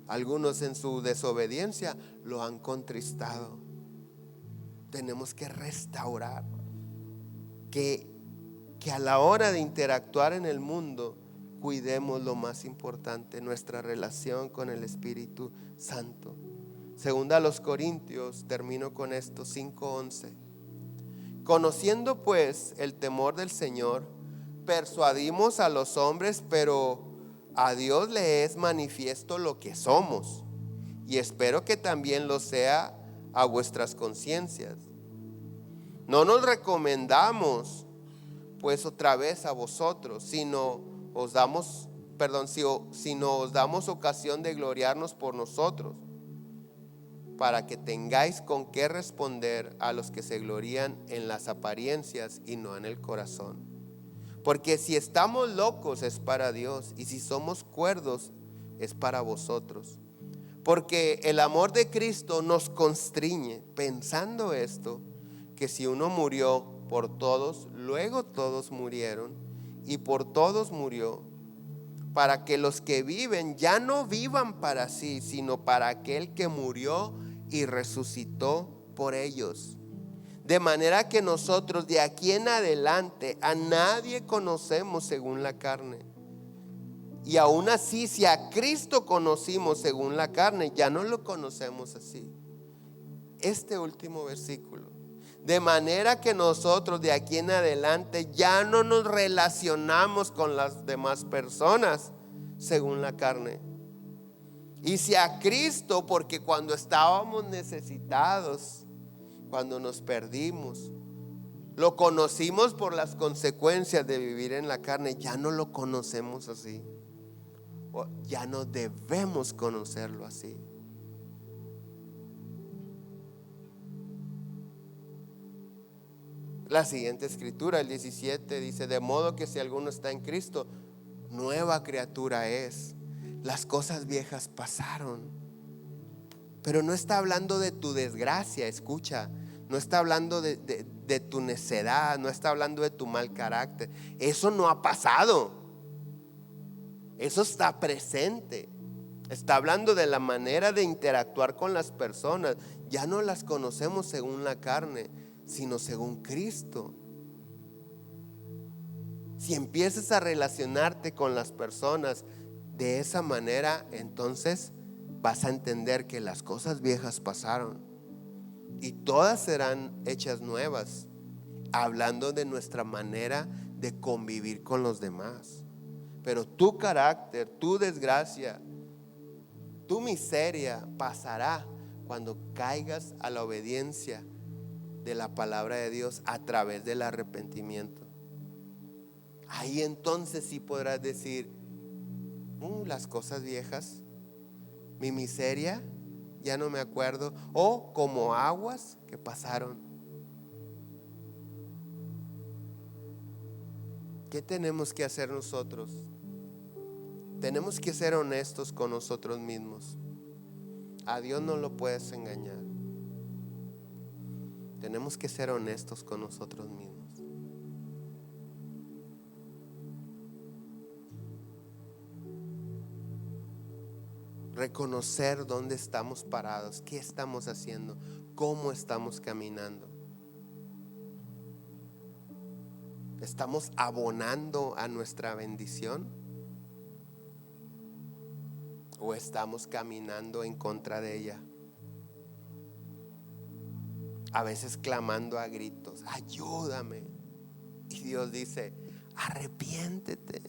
Algunos en su desobediencia lo han contristado. Tenemos que restaurar, que que a la hora de interactuar en el mundo, cuidemos lo más importante, nuestra relación con el Espíritu Santo. Segunda a los Corintios, termino con esto, 5:11. Conociendo pues el temor del Señor, persuadimos a los hombres, pero a Dios le es manifiesto lo que somos, y espero que también lo sea a vuestras conciencias. No nos recomendamos pues otra vez a vosotros, sino os damos ocasión de gloriarnos por nosotros, para que tengáis con qué responder a los que se glorían en las apariencias y no en el corazón. Porque si estamos locos es para Dios, y si somos cuerdos es para vosotros. Porque el amor de Cristo nos constriñe, pensando esto, que si uno murió por todos, luego todos murieron, y por todos murió, para que los que viven ya no vivan para sí, sino para aquel que murió y resucitó por ellos. De manera que nosotros de aquí en adelante a nadie conocemos según la carne. Y aún así, si a Cristo conocimos según la carne, ya no lo conocemos así. Este último versículo. De manera que nosotros de aquí en adelante ya no nos relacionamos con las demás personas según la carne. Y si a Cristo, porque cuando estábamos necesitados, cuando nos perdimos, lo conocimos por las consecuencias de vivir en la carne, ya no lo conocemos así. Ya no debemos conocerlo así. La siguiente escritura, el 17, dice: de modo que si alguno está en Cristo, nueva criatura es. Las cosas viejas pasaron. Pero no está hablando de tu desgracia, escucha. No está hablando de tu necedad, no está hablando de tu mal carácter. Eso no ha pasado. Eso está presente. Está hablando de la manera de interactuar con las personas. Ya no las conocemos según la carne, sino según Cristo. Si empiezas a relacionarte con las personas de esa manera, entonces vas a entender que las cosas viejas pasaron y todas serán hechas nuevas, hablando de nuestra manera de convivir con los demás. Pero tu carácter, tu desgracia, tu miseria pasará cuando caigas a la obediencia de la palabra de Dios a través del arrepentimiento. Ahí entonces sí podrás decir: las cosas viejas, mi miseria, ya no me acuerdo, o como aguas que pasaron. ¿Qué tenemos que hacer nosotros? Tenemos que ser honestos con nosotros mismos. A Dios no lo puedes engañar. Tenemos que ser honestos con nosotros mismos. Reconocer dónde estamos parados, qué estamos haciendo, cómo estamos caminando. ¿Estamos abonando a nuestra bendición? ¿O estamos caminando en contra de ella? A veces clamando a gritos: ayúdame. Y Dios dice: arrepiéntete.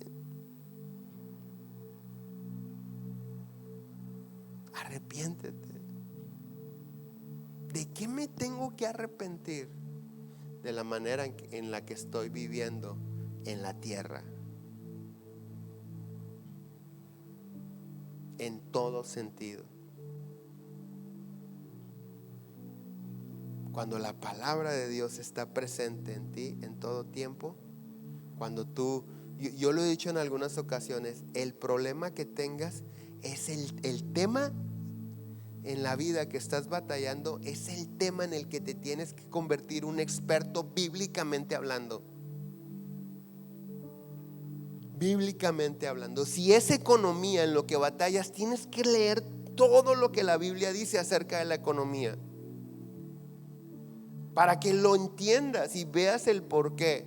Arrepiéntete. ¿De qué me tengo que arrepentir? De la manera en la que estoy viviendo en la tierra. En todo sentido. Cuando la palabra de Dios está presente en ti en todo tiempo, cuando yo lo he dicho en algunas ocasiones, el problema que tengas es el tema en la vida que estás batallando, es el tema en el que te tienes que convertir un experto bíblicamente hablando. Bíblicamente hablando, si es economía en lo que batallas, tienes que leer todo lo que la Biblia dice acerca de la economía, para que lo entiendas y veas el porqué.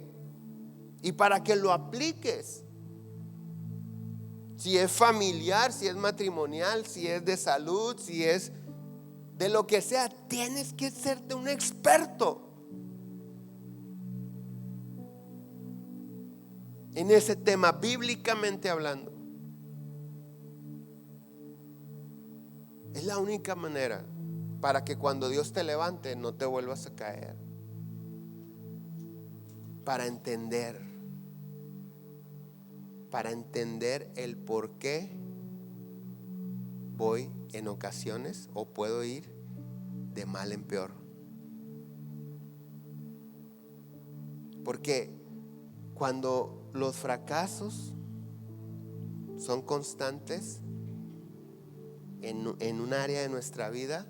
y para que lo apliques. Si es familiar, si es matrimonial, si es de salud, si es de lo que sea, tienes que serte un experto en ese tema, bíblicamente hablando. Es la única manera para que cuando Dios te levante no te vuelvas a caer. Para entender el por qué voy en ocasiones o puedo ir de mal en peor. Porque cuando los fracasos son constantes en un área de nuestra vida,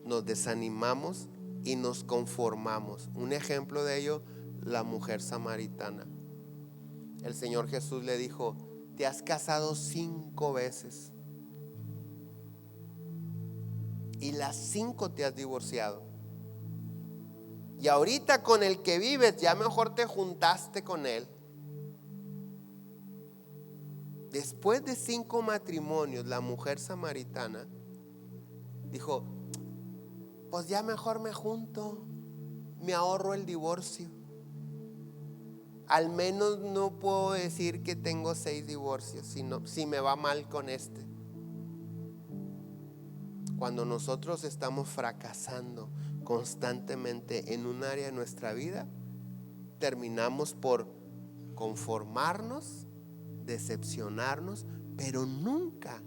nos desanimamos y nos conformamos. Un ejemplo de ello, la mujer samaritana. El Señor Jesús le dijo: te has casado 5 veces y las 5 te has divorciado, y ahorita con el que vives ya mejor te juntaste con él. Después de 5 matrimonios, la mujer samaritana dijo: pues ya mejor me junto, me ahorro el divorcio. Al menos no puedo decir que tengo 6 divorcios, si me va mal con este. Cuando nosotros estamos fracasando constantemente en un área de nuestra vida, terminamos por conformarnos, decepcionarnos, pero nunca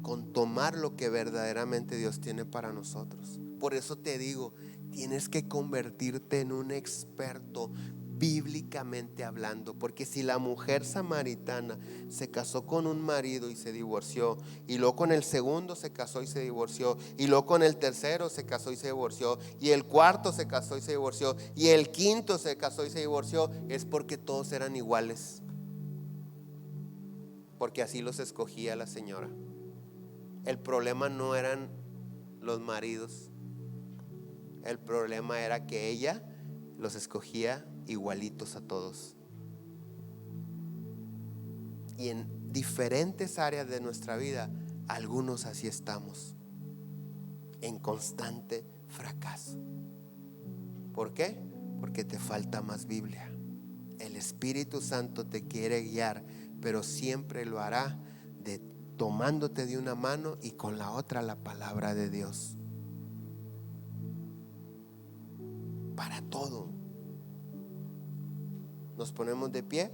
con tomar lo que verdaderamente Dios tiene para nosotros. Por eso te digo, tienes que convertirte en un experto bíblicamente hablando, porque si la mujer samaritana se casó con un marido y se divorció, y luego con el segundo se casó y se divorció, y luego con el tercero se casó y se divorció, y el cuarto se casó y se divorció, y el quinto se casó y se divorció, es porque todos eran iguales, porque así los escogía la señora. El problema no eran los maridos, el problema era que ella los escogía igualitos a todos. Y en diferentes áreas de nuestra vida, algunos así estamos, en constante fracaso. ¿Por qué? Porque te falta más Biblia. El Espíritu Santo te quiere guiar, pero siempre lo hará tomándote de una mano y con la otra la palabra de Dios. Para todo. Nos ponemos de pie.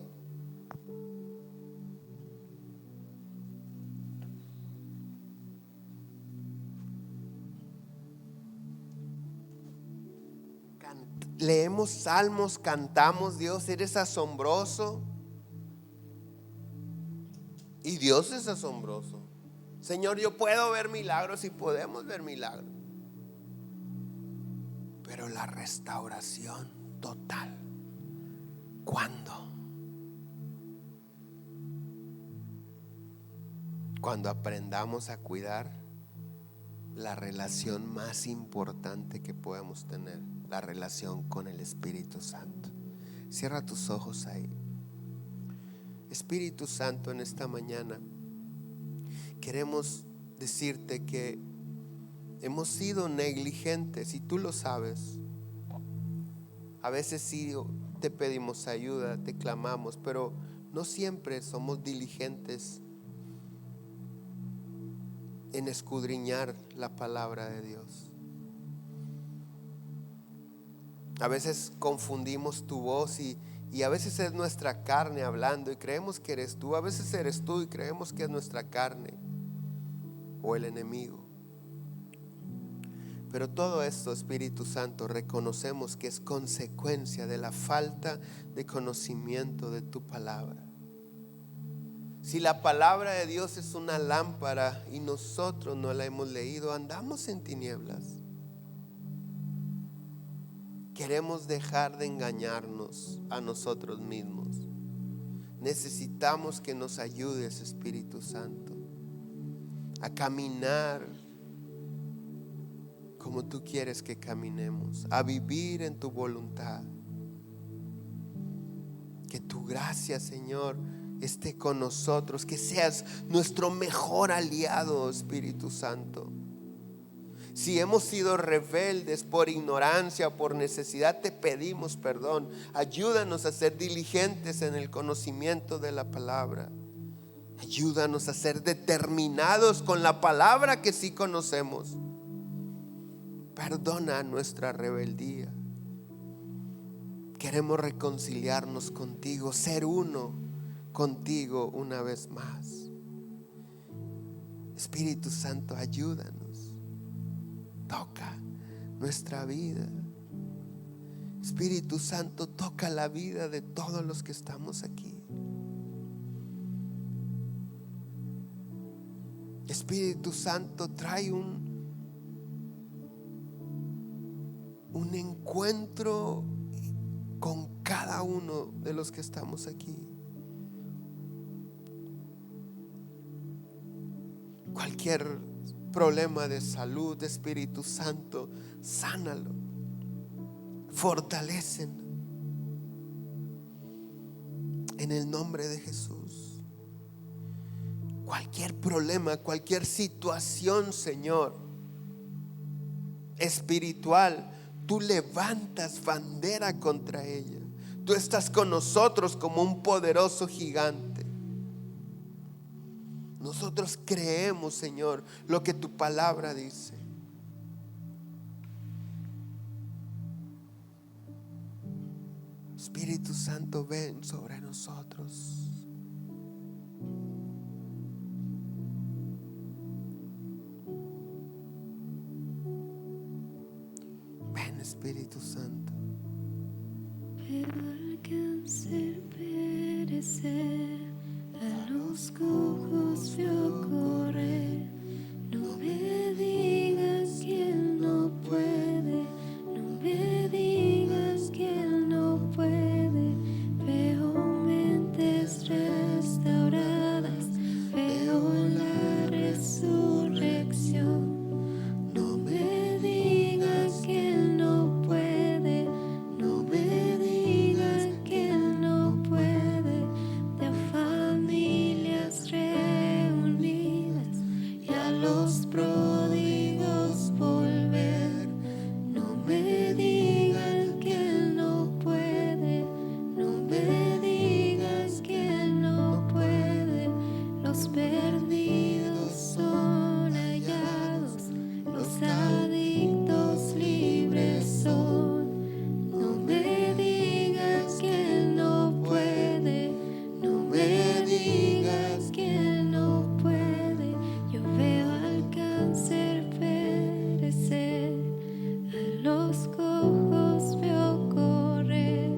Leemos salmos, cantamos: Dios, eres asombroso. Y Dios es asombroso. Señor, yo puedo ver milagros y podemos ver milagros, pero la restauración total, ¿cuándo? Cuando aprendamos a cuidar la relación más importante que podemos tener, la relación con el Espíritu Santo. Cierra tus ojos ahí. Espíritu Santo, en esta mañana queremos decirte que hemos sido negligentes y tú lo sabes. A veces sí te pedimos ayuda, te clamamos, pero no siempre somos diligentes en escudriñar la palabra de Dios. A veces confundimos tu voz y a veces es nuestra carne hablando y creemos que eres tú. A veces eres tú y creemos que es nuestra carne o el enemigo. Pero todo esto, Espíritu Santo, reconocemos que es consecuencia de la falta de conocimiento de tu palabra. Si la palabra de Dios es una lámpara y nosotros no la hemos leído, andamos en tinieblas. Queremos dejar de engañarnos a nosotros mismos. Necesitamos que nos ayudes, Espíritu Santo, a caminar como tú quieres que caminemos, a vivir en tu voluntad. Que tu gracia, Señor, esté con nosotros, que seas nuestro mejor aliado, Espíritu Santo. Si hemos sido rebeldes por ignorancia, por necesidad, te pedimos perdón. Ayúdanos a ser diligentes en el conocimiento de la palabra. Ayúdanos a ser determinados con la palabra que sí conocemos. Perdona nuestra rebeldía. Queremos reconciliarnos contigo, ser uno contigo una vez más. Espíritu Santo, ayúdanos. Toca nuestra vida. Espíritu Santo, toca la vida de todos los que estamos aquí. Espíritu Santo, trae un encuentro con cada uno de los que estamos aquí. Cualquier problema de salud, Espíritu Santo, sánalo, fortalécenlo en el nombre de Jesús. Cualquier problema, cualquier situación, Señor, espiritual, tú levantas bandera contra ella. Tú estás con nosotros como un poderoso gigante. Nosotros creemos, Señor, lo que tu palabra dice. Espíritu Santo, ven sobre nosotros. Ven, Espíritu Santo. Veo al cáncer perecer, a los cojos veo correr. No me digas que él no puede, no me digas que él no puede. Veo mentes restauradas, veo la resurrección. No me digas que él no puede, no me digas que él no puede. De familias reunidas y a los pródigos volver. No me digas que él no puede, no me digas que él no puede. Los perdidos son hallados, los adictos libres son. No me digas que él no puede, no me digas que él no puede. Yo veo al cáncer perecer, a los cojos veo correr.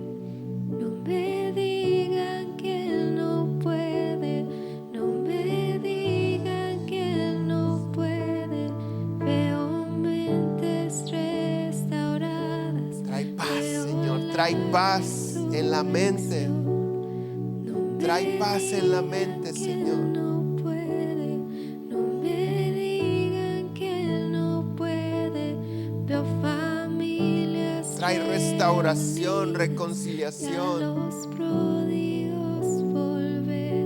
No me digan que él no puede, no me digan que él no puede. Veo mentes restauradas. Trae paz, Señor, trae paz en la mente. Trae paz en la mente, Señor. No puede, no me digan que él no puede. Veo familias. Trae restauración, y a reconciliación. los pródigos volver.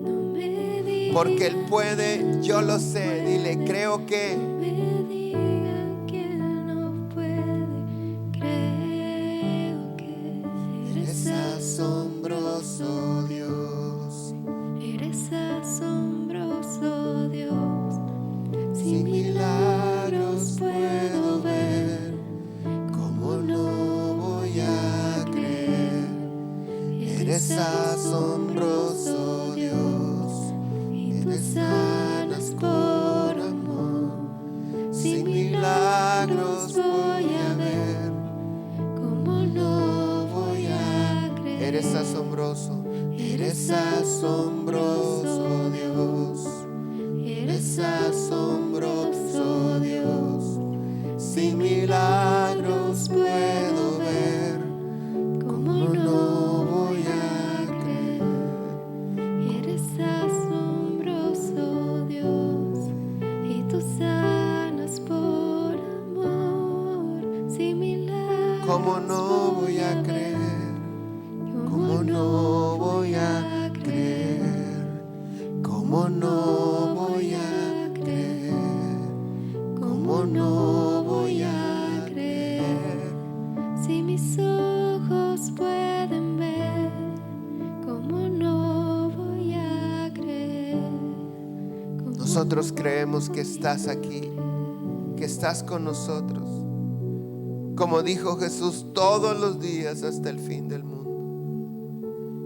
No me digan Porque Él puede, yo lo sé. Dile, creo que. me digan que él no puede. Creo que Eres asombroso, Dios. eres asombroso, Dios. Sin milagros puedo ver, ¿cómo no voy a creer? Eres asombroso, Dios, y tú sanas por amor. Sin milagros voy a ver, ¿Cómo no voy a creer? eres asombroso, Dios. Eres asombroso, Dios. Sin milagros puedo ver, ¿Cómo no voy a creer. Eres asombroso, Dios, y tú sanas por amor. Sin milagros ¿Cómo no voy a creer? yo ¿Cómo no voy a creer? ¿Cómo no voy a creer? ¿Cómo no voy a creer? Si mis ojos pueden ver, ¿cómo no voy a creer? Nosotros creemos que estás aquí, que estás con nosotros. Como dijo Jesús, todos los días hasta el fin del mundo.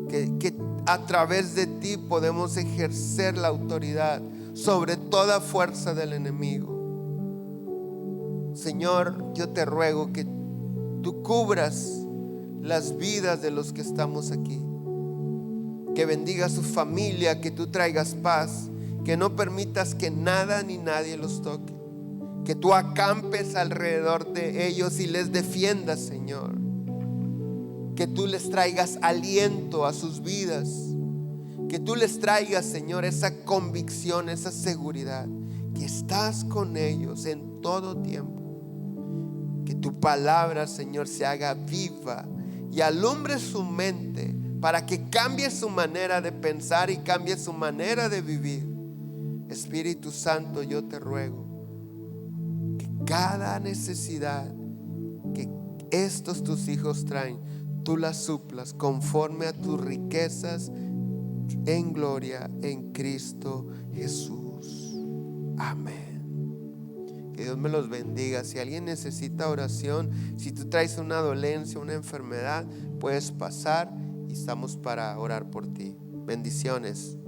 Que a través de ti podemos ejercer la autoridad sobre toda fuerza del enemigo. Señor, yo te ruego que tú cubras las vidas de los que estamos aquí. Que bendigas su familia, que tú traigas paz, que no permitas que nada ni nadie los toque. Que tú acampes alrededor de ellos y les defiendas, Señor. Que tú les traigas aliento a sus vidas. Que tú les traigas, Señor, esa convicción, esa seguridad, que estás con ellos en todo tiempo. Que tu palabra, Señor, se haga viva y alumbre su mente para que cambie su manera de pensar y cambie su manera de vivir. Espíritu Santo, yo te ruego que cada necesidad que estos tus hijos traen, tú las suplas conforme a tus riquezas en gloria en Cristo Jesús. Amén. Que Dios me los bendiga. Si alguien necesita oración, si tú traes una dolencia, una enfermedad, puedes pasar y estamos para orar por ti. Bendiciones.